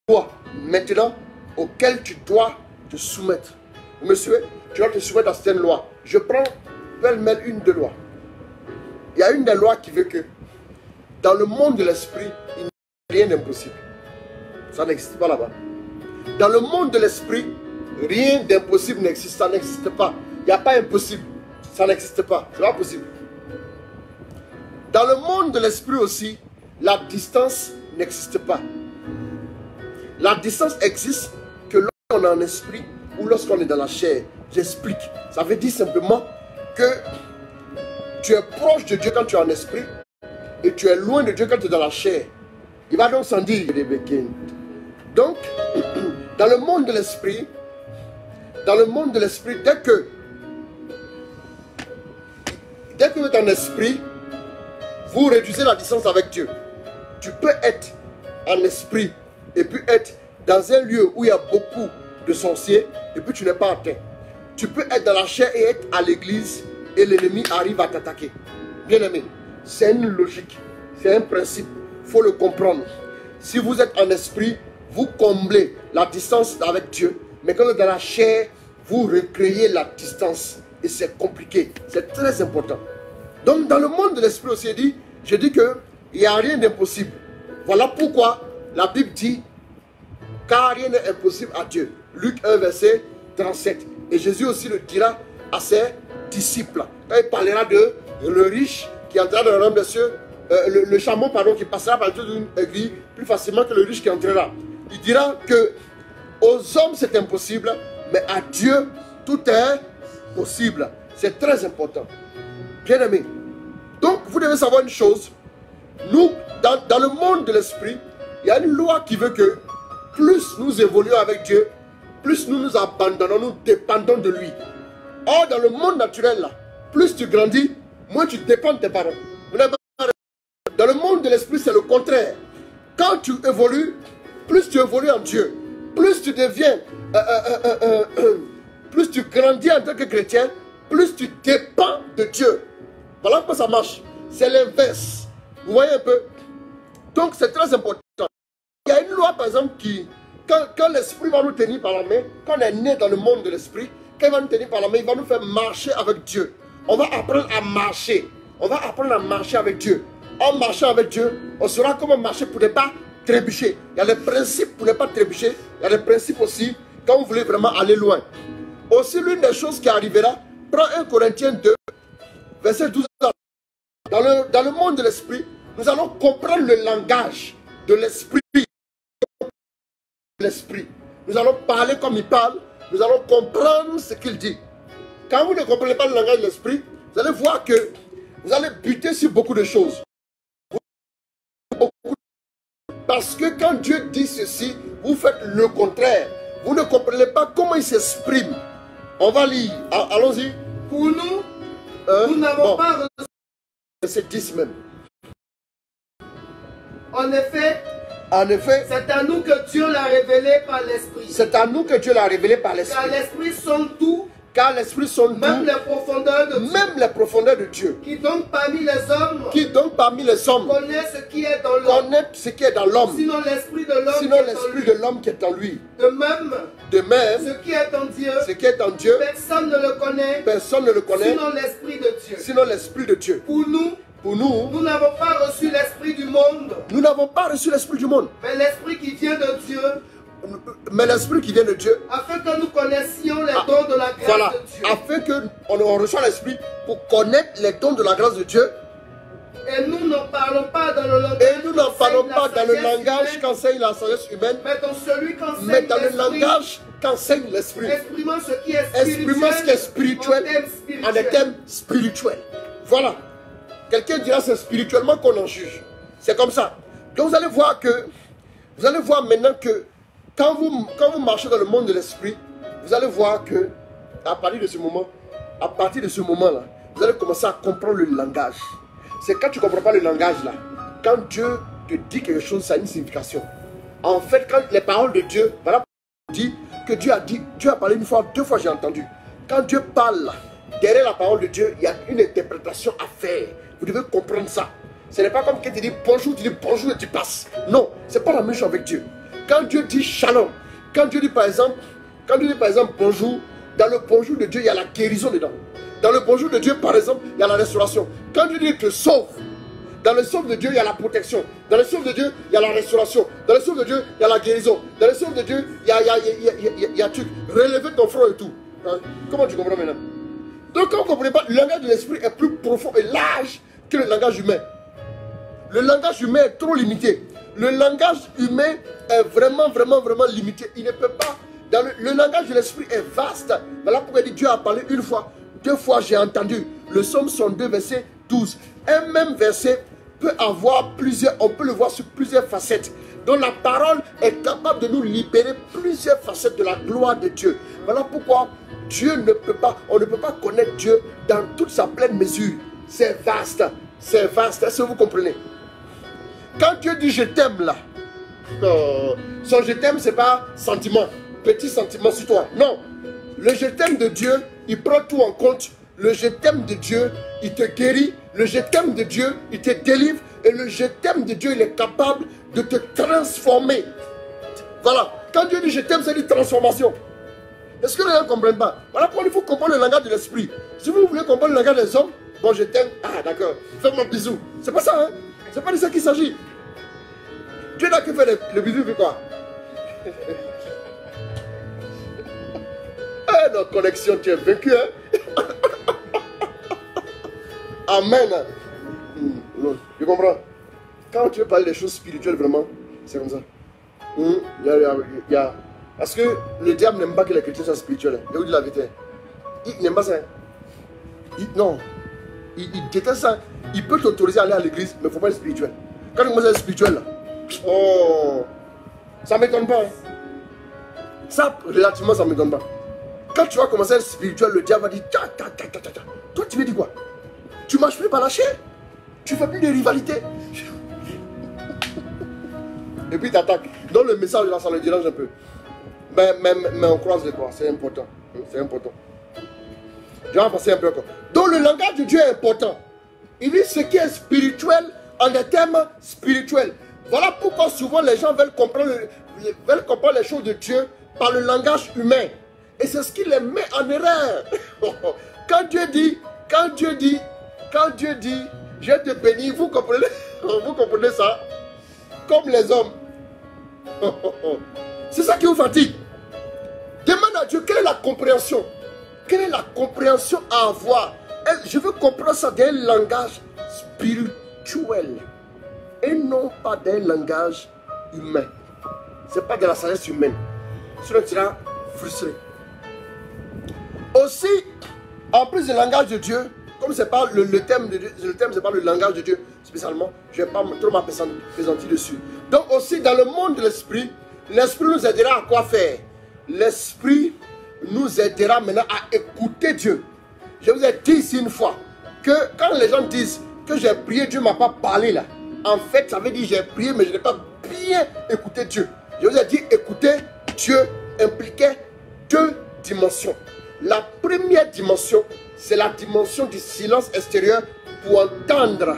toi, maintenant, auquel tu dois te soumettre. Monsieur, tu dois te soumettre à certaines lois. Je prends pêle-mêle une de lois. Il y a une des lois qui veut que dans le monde de l'esprit, il n'y a rien d'impossible. Ça n'existe pas là-bas. Dans le monde de l'esprit, rien d'impossible n'existe. Ça n'existe pas. Il n'y a pas impossible. Ça n'existe pas. C'est pas possible. Dans le monde de l'esprit aussi, la distance n'existe pas. La distance existe que lorsqu'on est en esprit ou lorsqu'on est dans la chair. J'explique. Ça veut dire simplement que tu es proche de Dieu quand tu es en esprit et tu es loin de Dieu quand tu es dans la chair. Il va donc s'en dire. Donc, dans le monde de l'esprit, dès que vous êtes en esprit, vous réduisez la distance avec Dieu. Tu peux être en esprit et puis être dans un lieu où il y a beaucoup de sorciers et puis tu n'es pas atteint. Tu peux être dans la chair et être à l'église et l'ennemi arrive à t'attaquer. Bien aimé, c'est une logique, c'est un principe, il faut le comprendre. Si vous êtes en esprit, vous comblez la distance avec Dieu, mais quand vous êtes dans la chair, vous recréez la distance et c'est compliqué, c'est très important. Donc dans le monde de l'esprit aussi, je dis qu'il n'y a rien d'impossible. Voilà pourquoi la Bible dit, car rien n'est impossible à Dieu. Luc 1 verset 37. Et Jésus aussi le dira à ses disciples. Quand il parlera de le riche qui entrera dans le royaume des cieux, le chameau pardon, qui passera par le d'une aiguille plus facilement que le riche qui entrera. Il dira que aux hommes c'est impossible, mais à Dieu tout est possible. C'est très important. Bien aimé. Donc vous devez savoir une chose. Nous, dans le monde de l'esprit, il y a une loi qui veut que plus nous évoluons avec Dieu, plus nous nous abandonnons, nous dépendons de lui. Or, dans le monde naturel, là, plus tu grandis, moins tu dépends de tes parents. Dans le monde de l'esprit, c'est le contraire. Quand tu évolues, plus tu évolues en Dieu, plus tu deviens, plus tu grandis en tant que chrétien, plus tu dépends de Dieu. Voilà comment ça marche. C'est l'inverse. Vous voyez un peu? Donc, c'est très important. Il y a une loi, par exemple, qui, quand l'esprit va nous tenir par la main, quand on est né dans le monde de l'esprit, quand il va nous tenir par la main, il va nous faire marcher avec Dieu. On va apprendre à marcher. On va apprendre à marcher avec Dieu. En marchant avec Dieu, on saura comment marcher pour ne pas trébucher. Il y a des principes pour ne pas trébucher. Il y a des principes aussi quand vous voulez vraiment aller loin. Aussi, l'une des choses qui arrivera, prends 1 Corinthiens 2, verset 12. Dans le monde de l'esprit, nous allons comprendre le langage de l'esprit. Nous allons parler comme il parle. Nous allons comprendre ce qu'il dit. Quand vous ne comprenez pas le langage de l'esprit, vous allez voir que vous allez buter sur beaucoup de choses. Parce que quand Dieu dit ceci, vous faites le contraire. Vous ne comprenez pas comment il s'exprime. On va lire. Allons-y. Pour nous, nous n'avons pas reçu. C'est 10 même. En effet, c'est à nous que Dieu l'a révélé par l'Esprit. C'est à nous que Dieu l'a révélé par l'Esprit. Car l'Esprit sonde tout. Car l'Esprit sonde même tout. Les profondeurs de Dieu. Même les profondeurs de Dieu. Qui donc parmi les hommes. Connaît ce qui est dans l'homme. Connaît ce qui est dans l'homme. Sinon l'Esprit de l'homme qui est en lui. De même. Ce qui est en Dieu. Personne ne le connaît. Sinon l'Esprit de Dieu. Pour nous n'avons pas reçu l'Esprit du monde. Mais l'Esprit qui vient de Dieu. Afin que nous connaissions les dons de la grâce de Dieu. Afin qu'on reçoit l'Esprit pour connaître les dons de la grâce de Dieu. Et nous n'en parlons pas dans le langage qu'enseigne la sagesse humaine. Mais dans celui mais dans le langage qu'enseigne l'esprit. Exprimant ce qui est spirituel en des termes spirituels. Voilà. Quelqu'un dira c'est spirituellement qu'on en juge. C'est comme ça. Donc vous allez voir maintenant que quand vous marchez dans le monde de l'esprit, vous allez voir que à partir de ce moment-là, vous allez commencer à comprendre le langage. C'est quand tu ne comprends pas le langage là, quand Dieu te dit quelque chose, ça a une signification. En fait, quand les paroles de Dieu, voilà, dit que Dieu a parlé une fois, 2 fois j'ai entendu. Quand Dieu parle, derrière la parole de Dieu, il y a une interprétation à faire. Vous devez comprendre ça. Ce n'est pas comme quand tu dis bonjour et tu passes. Non, ce n'est pas la même chose avec Dieu. Quand Dieu dit shalom, quand Dieu dit par exemple bonjour, dans le bonjour de Dieu, il y a la guérison dedans. Dans le bonjour de Dieu, par exemple, il y a la restauration. Quand Dieu dit te sauve, dans le sauve de Dieu, il y a la protection. Dans le sauve de Dieu, il y a la restauration. Dans le sauve de Dieu, il y a la guérison. Dans le sauve de Dieu, il y a truc. Relever ton front et tout. Hein? Comment tu comprends maintenant? Donc quand vous ne comprenez pas, le langage de l'esprit est plus profond et large que le langage humain. Le langage humain est trop limité. Le langage humain est vraiment limité. Il ne peut pas. Le langage de l'esprit est vaste. Voilà pourquoi il dit Dieu a parlé une fois, 2 fois j'ai entendu. Le psaume 102, verset 12. Un même verset peut avoir on peut le voir sur plusieurs facettes. Donc la parole est capable de nous libérer plusieurs facettes de la gloire de Dieu. Voilà pourquoi on ne peut pas connaître Dieu dans toute sa pleine mesure. C'est vaste. C'est vaste. Est-ce que vous comprenez? Quand Dieu dit je t'aime là, son je t'aime c'est pas sentiment, petit sentiment sur toi. Non. Le je t'aime de Dieu, il prend tout en compte. Le je t'aime de Dieu, il te guérit. Le je t'aime de Dieu, il te délivre. Et le je t'aime de Dieu, il est capable de te transformer. Voilà. Quand Dieu dit je t'aime, c'est une transformation. Est-ce que les gens ne comprennent pas? Voilà pourquoi il faut comprendre le langage de l'esprit. Si vous voulez comprendre le langage des hommes, bon je t'aime, ah d'accord, fais-moi un bisou. C'est pas ça, hein? C'est pas de ça qu'il s'agit. Dieu n'a que fait le bisou, fait quoi? Notre connexion, tu es vaincu, hein? Amen. Tu comprends? Quand tu veux parler des choses spirituelles, vraiment, c'est comme ça. Parce que le diable n'aime pas que les chrétiens soient spirituels. Je vous dis la vérité. Il n'aime pas ça. Non. Il déteste ça. Il peut t'autoriser à aller à l'église, mais il ne faut pas être spirituel. Quand tu commences à être spirituel, là, oh, ça ne m'étonne pas. Hein. Ça, relativement, ça ne m'étonne pas. Quand tu vas commencer à être spirituel, le diable va dire ta. Toi, tu veux dire quoi? Tu marches plus par la chair. Tu fais plus de rivalité. Et puis tu attaques. Donc le message là, ça le dérange un peu. Mais on croise les doigts, c'est important. C'est important. Je vais en passer un peu encore. Donc le langage de Dieu est important. Il dit ce qui est spirituel en des termes spirituels. Voilà pourquoi souvent les gens veulent comprendre les choses de Dieu par le langage humain. Et c'est ce qui les met en erreur. Quand Dieu dit, je te bénis, vous comprenez ça? Comme les hommes. C'est ça qui vous fatigue. Demande à Dieu, quelle est la compréhension? Quelle est la compréhension à avoir? Je veux comprendre ça d'un langage spirituel. Et non pas d'un langage humain. Ce n'est pas de la sagesse humaine. Sinon tu seras frustré. Aussi, en plus du langage de Dieu, comme c'est pas le thème de Dieu, c'est pas le langage de Dieu spécialement, je ne vais pas trop m'appesantir dessus. Donc aussi dans le monde de l'esprit, l'esprit nous aidera à quoi faire? L'esprit nous aidera maintenant à écouter Dieu. Je vous ai dit ici une fois que quand les gens disent que j'ai prié, Dieu ne m'a pas parlé là. En fait, ça veut dire j'ai prié, mais je n'ai pas bien écouté Dieu. Je vous ai dit écouter Dieu impliquait 2 dimensions. La première dimension, c'est la dimension du silence extérieur pour entendre.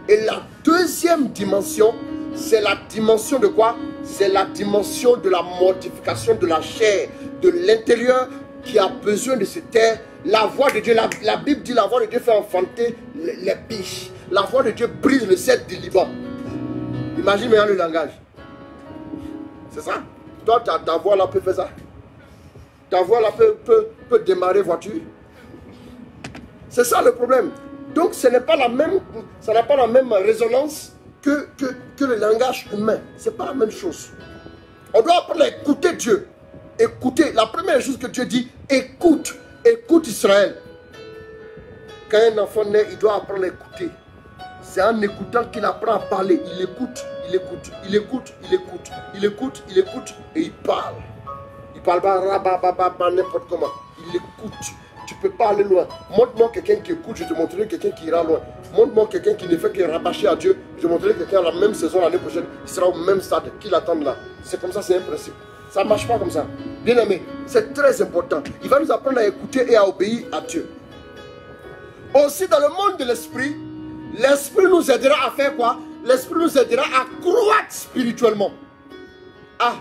Et la deuxième dimension, c'est la dimension de quoi? C'est la dimension de la mortification de la chair, de l'intérieur qui a besoin de se taire. La voix de Dieu, la Bible dit la voix de Dieu fait enfanter les biches. La voix de Dieu brise le cèdre du Liban. Imagine maintenant le langage. C'est ça? Toi, ta voix là peut faire ça? Ta voix là peut démarrer voiture? C'est ça le problème. Donc ce n'est pas la même, ça n'a pas la même résonance que le langage humain. Ce n'est pas la même chose. On doit apprendre à écouter Dieu. écoutez. La première chose que Dieu dit, écoute, écoute Israël. Quand un enfant naît, il doit apprendre à écouter. C'est en écoutant qu'il apprend à parler. Il écoute, il écoute, il écoute, il écoute, il écoute, il écoute et il parle. Il parle pas n'importe comment. Il écoute. Tu ne peux pas aller loin. Montre-moi quelqu'un qui écoute, je te montrerai quelqu'un qui ira loin. Montre-moi quelqu'un qui ne fait que rabâcher à Dieu, je te montrerai quelqu'un à la même saison l'année prochaine, il sera au même stade qu'il attend là. C'est comme ça, c'est un principe. Ça ne marche pas comme ça. Bien aimé, c'est très important. Il va nous apprendre à écouter et à obéir à Dieu. Aussi dans le monde de l'esprit, l'esprit nous aidera à faire quoi? L'esprit nous aidera à croître spirituellement. Ah,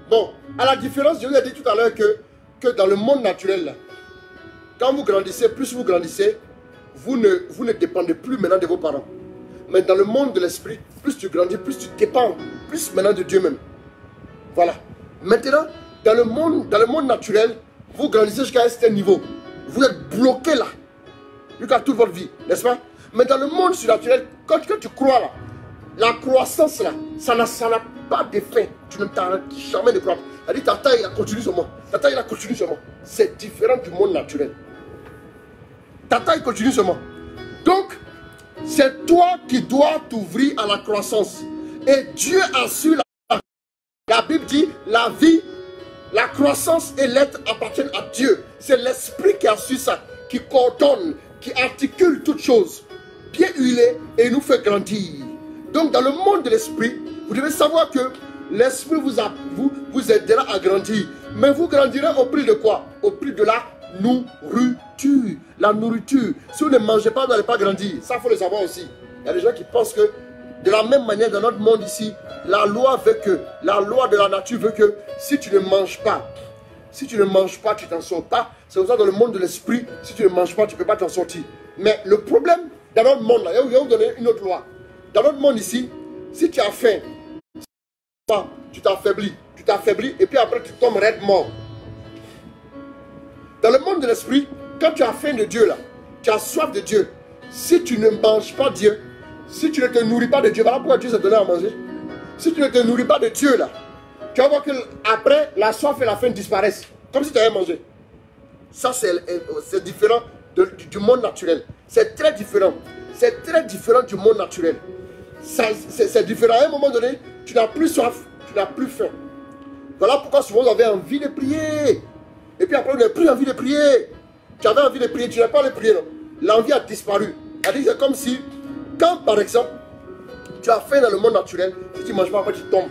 bon, à la différence, je vous ai dit tout à l'heure que dans le monde naturel, là, quand vous grandissez, plus vous grandissez, vous ne dépendez plus maintenant de vos parents. Mais dans le monde de l'esprit, plus tu grandis, plus tu dépends, plus maintenant de Dieu même. Voilà. Maintenant, dans le monde naturel, vous grandissez jusqu'à un certain niveau. Vous êtes bloqué là, jusqu'à toute votre vie, n'est-ce pas? Mais dans le monde surnaturel, quand tu crois là, la croissance là, ça n'a pas de fin. Tu ne t'arrêtes jamais de croître. C'est-à-dire ta taille, elle continue seulement. Ta taille, elle continue seulement. C'est différent du monde naturel. Ta taille continue seulement. Donc, c'est toi qui dois t'ouvrir à la croissance. Et Dieu assure la Bible dit, la vie, la croissance et l'être appartiennent à Dieu. C'est l'esprit qui assure ça, qui coordonne, qui articule toutes choses, bien huilé et nous fait grandir. Donc, dans le monde de l'esprit, vous devez savoir que l'esprit vous aidera à grandir. Mais vous grandirez au prix de quoi? Au prix de la nourriture. La nourriture. Si vous ne mangez pas, vous n'allez pas grandir. Ça, il faut le savoir aussi. Il y a des gens qui pensent que de la même manière, dans notre monde ici, la loi de la nature veut que si tu ne manges pas, tu t'en sors pas. C'est pour ça dans le monde de l'esprit, si tu ne manges pas, tu ne peux pas t'en sortir. Mais le problème dans notre monde, là, je vais vous donner une autre loi. Dans notre monde ici, si tu as faim, tu t'affaiblis et puis après tu tombes raide mort. Dans le monde de l'esprit, quand tu as faim de Dieu là, tu as soif de Dieu, si tu ne manges pas Dieu, si tu ne te nourris pas de Dieu, voilà pourquoi Dieu s'est donné à manger. Si tu ne te nourris pas de Dieu là, tu vas voir que après la soif et la faim disparaissent, comme si tu avais mangé. Ça c'est différent du monde naturel. C'est très différent. C'est très différent du monde naturel. C'est différent. À un moment donné, tu n'as plus soif, tu n'as plus faim. Voilà pourquoi souvent vous avez envie de prier. Et puis après, on n'a plus envie de prier. Tu avais envie de prier, tu n'as pas envie de prier. L'envie a disparu. C'est comme si, quand par exemple, tu as faim dans le monde naturel, si tu ne manges pas, après tu tombes.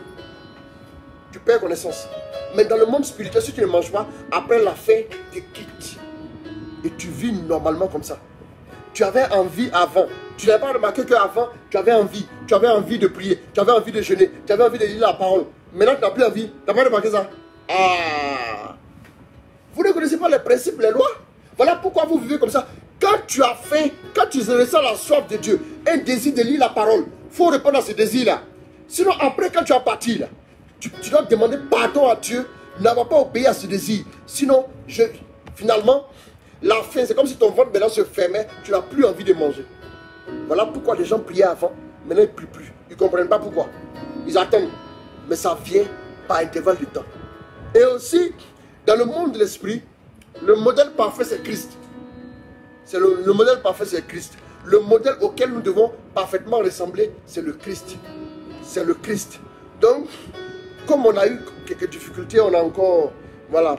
Tu perds connaissance. Mais dans le monde spirituel, si tu ne manges pas, après la faim te quitte. Et tu vis normalement comme ça. Tu avais envie avant. Tu n'avais pas remarqué qu'avant, tu avais envie. Tu avais envie de prier. Tu avais envie de jeûner. Tu avais envie de lire la parole. Maintenant, tu n'as plus envie. Tu n'as pas remarqué ça? Ah! Vous ne connaissez pas les principes, les lois? Voilà pourquoi vous vivez comme ça. Quand tu as faim, quand tu ressens la soif de Dieu, un désir de lire la parole, il faut répondre à ce désir-là. Sinon, après, quand tu as parti, là, tu dois demander pardon à Dieu, n'avoir pas obéi à ce désir. Sinon, finalement, la faim, c'est comme si ton ventre maintenant se fermait, tu n'as plus envie de manger. Voilà pourquoi les gens priaient avant, maintenant ils ne prient plus. Ils ne comprennent pas pourquoi. Ils attendent. Mais ça vient par intervalle de temps. Et aussi, dans le monde de l'esprit, le modèle parfait c'est Christ. Le modèle parfait c'est Christ. Le modèle auquel nous devons parfaitement ressembler, c'est le Christ. C'est le Christ. Donc, comme on a eu quelques difficultés, on a encore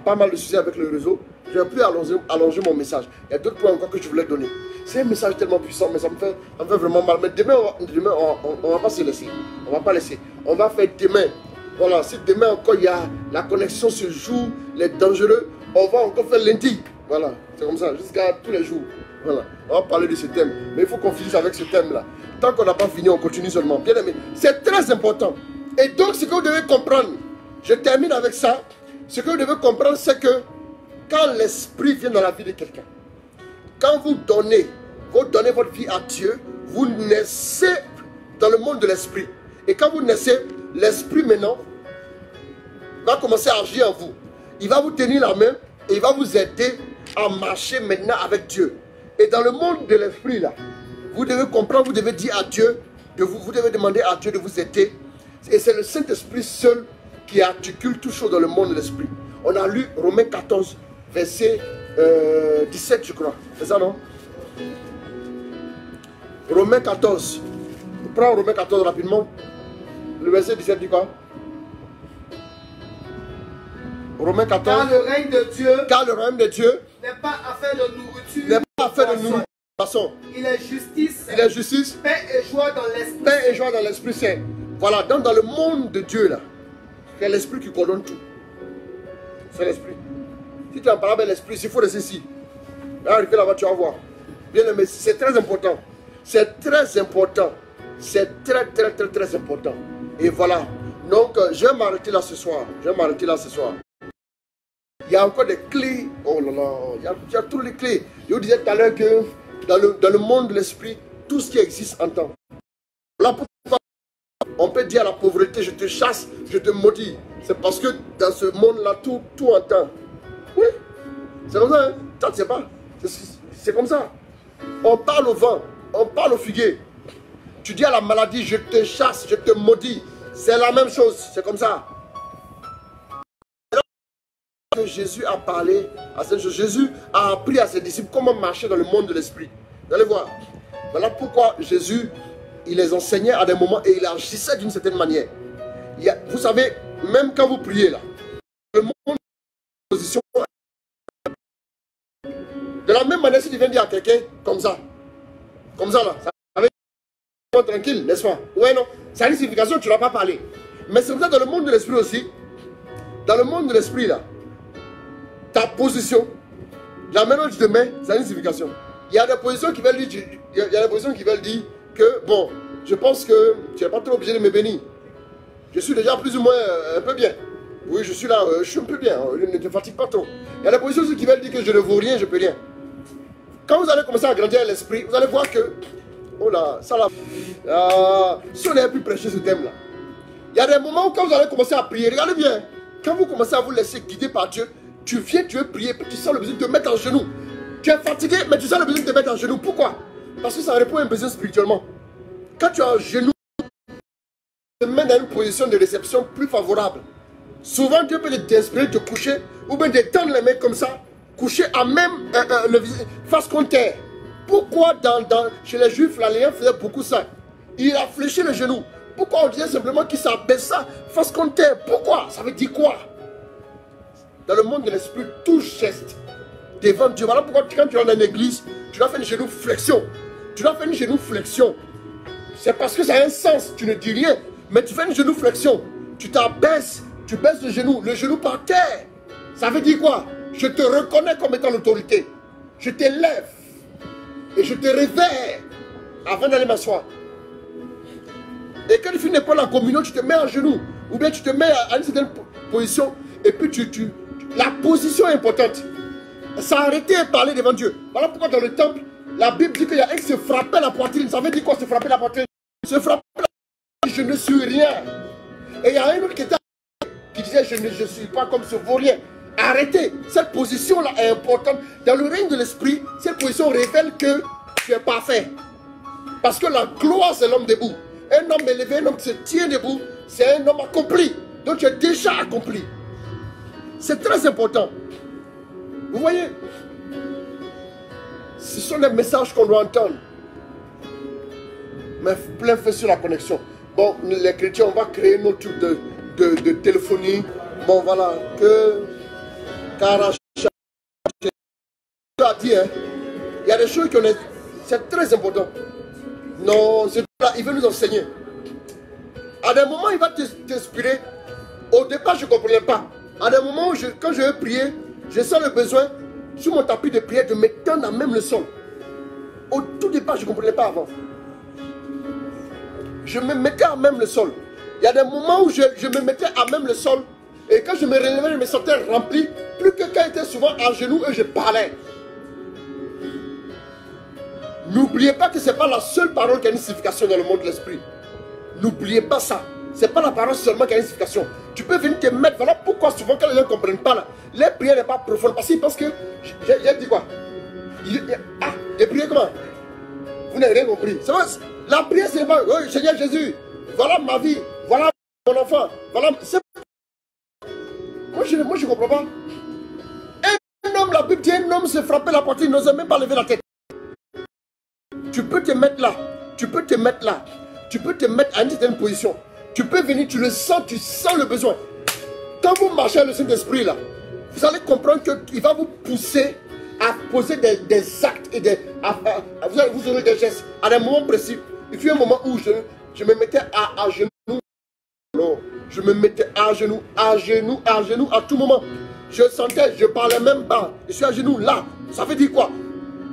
pas mal de soucis avec le réseau, je vais plus allonger mon message. Il y a d'autres points encore que je voulais donner. C'est un message tellement puissant, mais ça me fait vraiment mal. Mais demain, on va pas se laisser. On va pas laisser. On va faire demain. Voilà, si demain encore il y a la connexion se joue, les dangereux, on va encore faire lundi. Voilà, c'est comme ça, jusqu'à tous les jours. Voilà, on va parler de ce thème. Mais il faut qu'on finisse avec ce thème-là. Tant qu'on n'a pas fini, on continue seulement. Bien aimé, c'est très important. Et donc, ce que vous devez comprendre, je termine avec ça. Ce que vous devez comprendre, c'est que quand l'esprit vient dans la vie de quelqu'un, quand vous donnez votre vie à Dieu, vous naissez dans le monde de l'esprit. Et quand vous naissez, l'esprit maintenant va commencer à agir en vous. Il va vous tenir la main et il va vous aider à marcher maintenant avec Dieu. Et dans le monde de l'esprit là, vous devez comprendre, vous devez dire à Dieu, vous devez demander à Dieu de vous aider. Et c'est le Saint-Esprit seul qui articule tout chose dans le monde de l'esprit. On a lu Romains 14, verset 17, je crois. C'est ça, non? Romains 14. Prends Romains 14 rapidement. Le verset 17 dit quoi? Romains 14. Car le règne de Dieu n'est pas affaire de nourriture. N'est pas affaire de nourriture. Il est justice. Il est justice. Paix et joie dans l'esprit. Paix et joie dans l'esprit saint. Voilà, donc dans le monde de Dieu là, c'est l'esprit qui coordonne tout. C'est l'esprit. Si tu en parles avec l'esprit, il faut rester ici. Arriver là-bas, tu vas voir. Bien aimé, c'est très important. C'est très important. C'est très important. Et voilà. Donc, je vais m'arrêter là ce soir. Il y a encore des clés. Oh là là, il y a toutes les clés. Je vous disais tout à l'heure que dans le monde de l'esprit, tout ce qui existe entend. Là, pourquoi on peut dire à la pauvreté, je te chasse, je te maudis. C'est parce que dans ce monde-là, tout entend. Oui, c'est comme ça, hein? Tu ne sais pas. C'est comme ça. On parle au vent, on parle au figuier. Tu dis à la maladie, je te chasse, je te maudis. C'est la même chose, c'est comme ça. Que Jésus a parlé à ces choses. Jésus a appris à ses disciples comment marcher dans le monde de l'esprit. Vous allez voir. Voilà pourquoi Jésus, il les enseignait à des moments et il agissait d'une certaine manière. Vous savez, même quand vous priez là, le monde de position. De la même manière, si tu viens dire à quelqu'un comme ça là, ça va tranquille, n'est-ce pas? Ouais, non, ça a une signification, tu ne l'as pas parlé. Mais c'est comme ça dans le monde de l'esprit aussi. Dans le monde de l'esprit là, ta position, la manière dont tu te mets, ça a une signification. Il y a des positions qui veulent dire, que, bon, je pense que tu n'es pas trop obligé de me bénir. Je suis déjà plus ou moins un peu bien. Oui, je suis là, je suis un peu bien, ne te fatigue pas trop. Il y a des positions aussi qui veulent dire que je ne vaux rien, je ne peux rien. Quand vous allez commencer à grandir l'esprit, vous allez voir que, oh là, ça là, si on avait pu prêcher ce thème là, il y a des moments où quand vous allez commencer à prier, regardez bien, quand vous commencez à vous laisser guider par Dieu, tu viens, tu veux prier, puis tu sens le besoin de te mettre en genoux. Tu es fatigué, mais tu sens le besoin de te mettre en genoux. Pourquoi? Parce que ça répond à un besoin spirituellement. Quand tu es en genoux, tu te mets dans une position de réception plus favorable. Souvent, Dieu peut t'inspirer de te coucher, ou bien de tendre les mains comme ça, coucher à même le visage, face contre terre. Pourquoi chez les Juifs, la Léa faisait beaucoup ça? Il a fléchi le genou. Pourquoi on disait simplement qu'il s'abaissa face contre terre? Pourquoi? Ça veut dire quoi? Dans le monde de l'esprit, tout geste devant Dieu. Voilà pourquoi quand tu rentres dans une église, tu dois faire une genou flexion. Tu dois faire une genou flexion. C'est parce que ça a un sens. Tu ne dis rien, mais tu fais une genou flexion. Tu t'abaisses, tu baisses le genou par terre. Ça veut dire quoi? Je te reconnais comme étant l'autorité. Je t'élève et je te réveille avant d'aller m'asseoir. Et quand tu finis pas la communion, tu te mets en genoux. Ou bien tu te mets à une certaine position. Et puis la position est importante. S'arrêter et parler devant Dieu. Voilà pourquoi dans le temple, la Bible dit qu'il y a un qui se frappait la poitrine. Ça veut dire quoi, se frapper la poitrine? Se frapper la poitrine, je ne suis rien. Et il y a un autre qui disait, je ne suis pas comme ce vaurien. Arrêtez. Cette position-là est importante. Dans le règne de l'esprit, cette position révèle que tu es parfait. Parce que la gloire, c'est l'homme debout. Un homme élevé, un homme qui se tient debout, c'est un homme accompli. Donc tu es déjà accompli. C'est très important. Vous voyez, ce sont des messages qu'on doit entendre. Mais plein fait sur la connexion. Bon, les chrétiens, on va créer nos trucs de téléphonie. Bon, voilà, que Karacha a dit, hein, il y a des choses qu'on est. C'est très important. Non, c'est là, il veut nous enseigner. À des moments, il va t'inspirer. Au départ, je ne comprenais pas. À des moments où quand je veux prier, je sens le besoin, sur mon tapis de prière, de me tendre à même le sol. Au tout départ, je ne comprenais pas avant. Je me mettais à même le sol. Il y a des moments où je me mettais à même le sol. Et quand je me relevais, je me sentais rempli. Plus que quand j'étais souvent à genoux et je parlais. N'oubliez pas que ce n'est pas la seule parole qui a une signification dans le monde de l'esprit. N'oubliez pas ça. Ce n'est pas la parole seulement qui a une signification. Tu peux venir te mettre. Voilà pourquoi souvent quand les gens ne comprennent pas là, les prières n'est pas profonde. Parce qu'ils pensent que. J'ai dit quoi? J'ai prié comment? Vous n'avez rien compris. La prière, c'est pas. Oh, Seigneur Jésus, voilà ma vie. Voilà mon enfant. Voilà. Moi, Moi, je ne comprends pas. Un homme, la Bible dit, un homme se frappait la poitrine, il n'osait même pas lever la tête. Tu peux te mettre là. Tu peux te mettre là. Tu peux te mettre à une certaine position. Tu peux venir, tu le sens, tu sens le besoin. Quand vous marchez avec le Saint-Esprit là, vous allez comprendre qu'il va vous pousser à poser des actes et vous aurez des gestes. À un moment précis, il fut un moment où je me mettais à genoux. Non, je me mettais à genoux à tout moment. Je sentais, je parlais même pas. Je suis à genoux là. Ça veut dire quoi?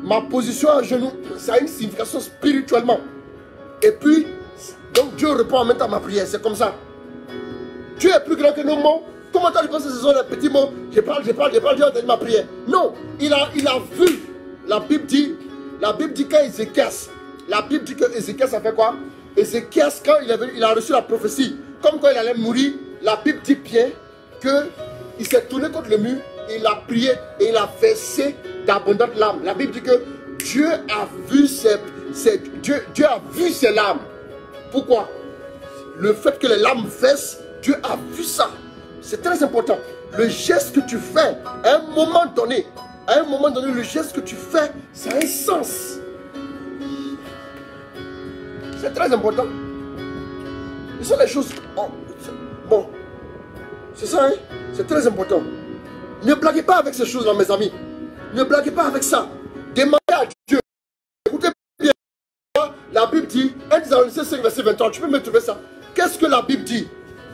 Ma position à genoux, ça a une signification spirituellement. Et puis, donc Dieu répond en même temps à ma prière. C'est comme ça. Dieu est plus grand que nos mots. Comment tu penses que ce sont les petits mots? Je parle, Dieu entend ma prière. Non, il a vu. La Bible dit qu'Ézéchias, la Bible dit que Ézéchias a fait quoi? Ézéchias, quand il a reçu la prophétie, comme quand il allait mourir, la Bible dit bien qu'il s'est tourné contre le mur, il a prié et il a versé d'abondantes larmes. La Bible dit que Dieu a vu Dieu a vu ses larmes. Pourquoi? Le fait que les larmes versent, Dieu a vu ça. C'est très important. Le geste que tu fais, à un moment donné, le geste que tu fais, ça a un sens. C'est très important. Ce sont les choses... Bon, c'est ça, hein? C'est très important. Ne blaguez pas avec ces choses-là, mes amis. Ne blaguez pas avec ça. Demandez à Dieu. Écoutez bien. La Bible dit, 1 Thessaloniciens 5, verset 23, tu peux me trouver ça. Qu'est-ce que la Bible dit?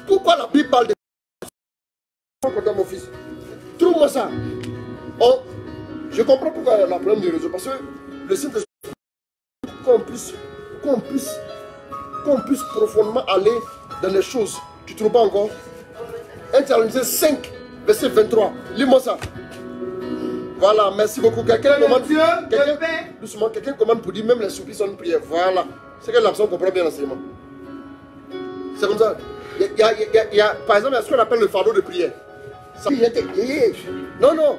Pourquoi la Bible parle de... Mon fils, trouve-moi ça. Oh, je comprends pourquoi il y a la problème du réseau. Parce que le Saint-Esprit, qu'on puisse profondément aller dans les choses. Tu ne trouves pas encore? 1 Thessaloniciens 5, verset 23. Lis-moi ça. Voilà, merci beaucoup. Quelqu'un commande. Doucement, quelqu'un commande pour dire même les soupirs sont une prière. Voilà. C'est que l'absent comprend bien l'enseignement. C'est comme ça. Il y a, par exemple, il y a ce qu'on appelle le fardeau de prière. Ça, non, non.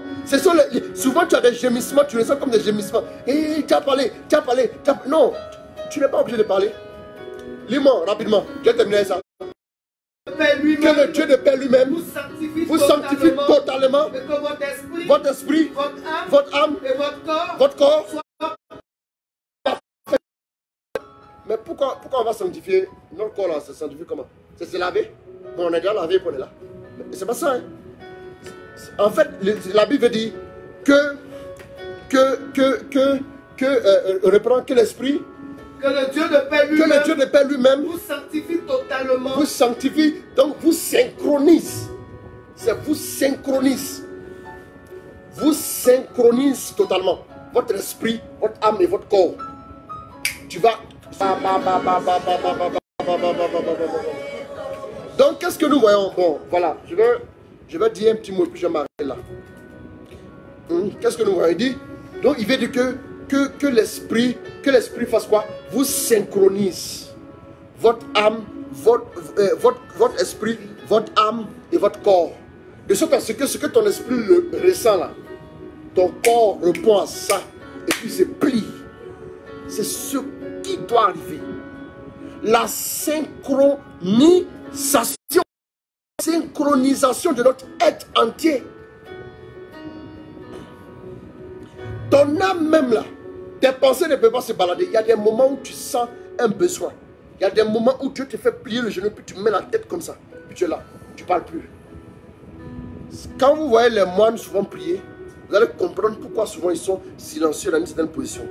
Souvent, tu as des gémissements, tu le sens comme des gémissements. Tu as parlé. Non, tu n'es pas obligé de parler. Lis-moi rapidement. J'ai terminé ça. Que le Dieu de Père lui-même vous sanctifie totalement. Et que votre esprit, votre âme et votre corps Mais pourquoi on va sanctifier notre corps là? Se sanctifier comment? C'est se laver? Bon, on est déjà lavé, on est là. Mais c'est pas ça, hein? En fait, la Bible dit reprend que l'esprit, que le Dieu de Père lui-même vous sanctifie totalement. Vous sanctifie, donc vous synchronise. C'est vous synchronise. Vous synchronise totalement. Votre esprit, votre âme et votre corps. Tu vas... Donc, qu'est-ce que nous voyons? Bon, voilà. Je vais dire un petit mot, puis je m'arrête là. Qu'est-ce que nous voyons? Il dit, donc il veut dire que l'esprit fasse quoi? Vous synchronise votre âme, votre esprit, votre âme et votre corps. De sorte à ce que ton esprit le ressent là, ton corps répond à ça et puis se plie. C'est ce qui doit arriver. La synchronisation de notre être entier. Ton âme même là, tes pensées ne peuvent pas se balader. Il y a des moments où tu sens un besoin. Il y a des moments où Dieu te fait plier le genou, puis tu mets la tête comme ça. Puis tu es là, tu ne parles plus. Quand vous voyez les moines souvent prier, vous allez comprendre pourquoi souvent ils sont silencieux dans une certaine position.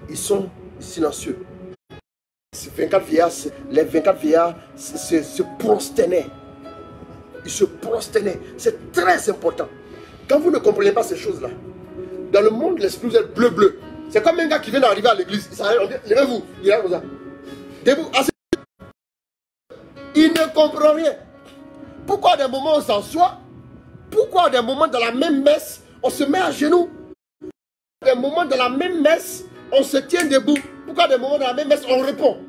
Ils sont silencieux. Les 24 vieillards se prosternaient. Ils se prosternaient. C'est très important. Quand vous ne comprenez pas ces choses-là, dans le monde, l'esprit, vous êtes bleu. C'est comme un gars qui vient d'arriver à l'église. Levez-vous. Il est comme ça. Debout. Il ne comprend rien. Pourquoi à des moments on s'assoit? Pourquoi à des moments dans la même messe, on se met à genoux? À des moments dans la même messe, on se tient debout. Pourquoi à des moments dans la même messe, on répond?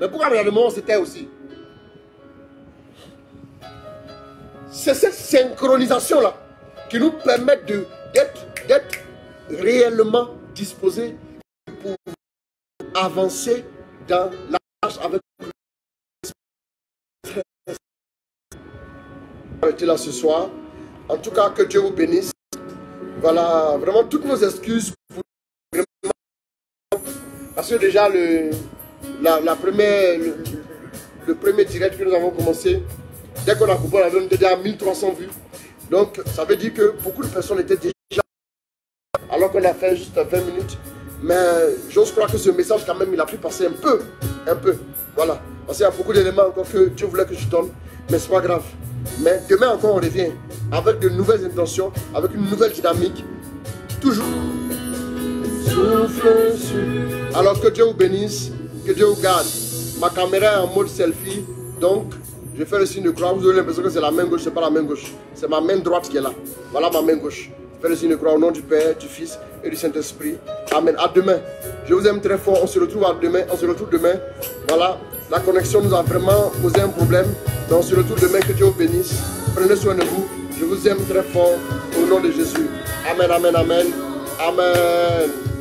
Mais pourquoi à des moments, on se tait aussi? C'est cette synchronisation-là qui nous permet d'être réellement disposés pour avancer dans la marche avec été là ce soir. En tout cas, que Dieu vous bénisse. Voilà, vraiment toutes nos excuses. Parce que déjà, le premier direct que nous avons commencé, dès qu'on a coupé, on avait déjà 1300 vues. Donc, ça veut dire que beaucoup de personnes étaient déjà... Alors qu'on a fait juste 20 minutes. Mais j'ose croire que ce message, quand même, il a pu passer un peu. Voilà. Parce qu'il y a beaucoup d'éléments encore que Dieu voulait que je donne. Mais c'est pas grave. Mais demain encore, on revient. Avec de nouvelles intentions, avec une nouvelle dynamique. Toujours. Souffle sur... Alors que Dieu vous bénisse, que Dieu vous garde. Ma caméra est en mode selfie. Donc, je vais faire le signe de croix. Vous avez l'impression que c'est la main gauche, c'est pas la main gauche. C'est ma main droite qui est là. Voilà ma main gauche. Je fais le signe de croix au nom du Père, du Fils et du Saint-Esprit. Amen. À demain. Je vous aime très fort. On se retrouve à demain. On se retrouve demain. Voilà. La connexion nous a vraiment posé un problème. Donc on se retrouve demain. Que Dieu vous bénisse. Prenez soin de vous. Je vous aime très fort. Au nom de Jésus. Amen, amen, amen. Amen.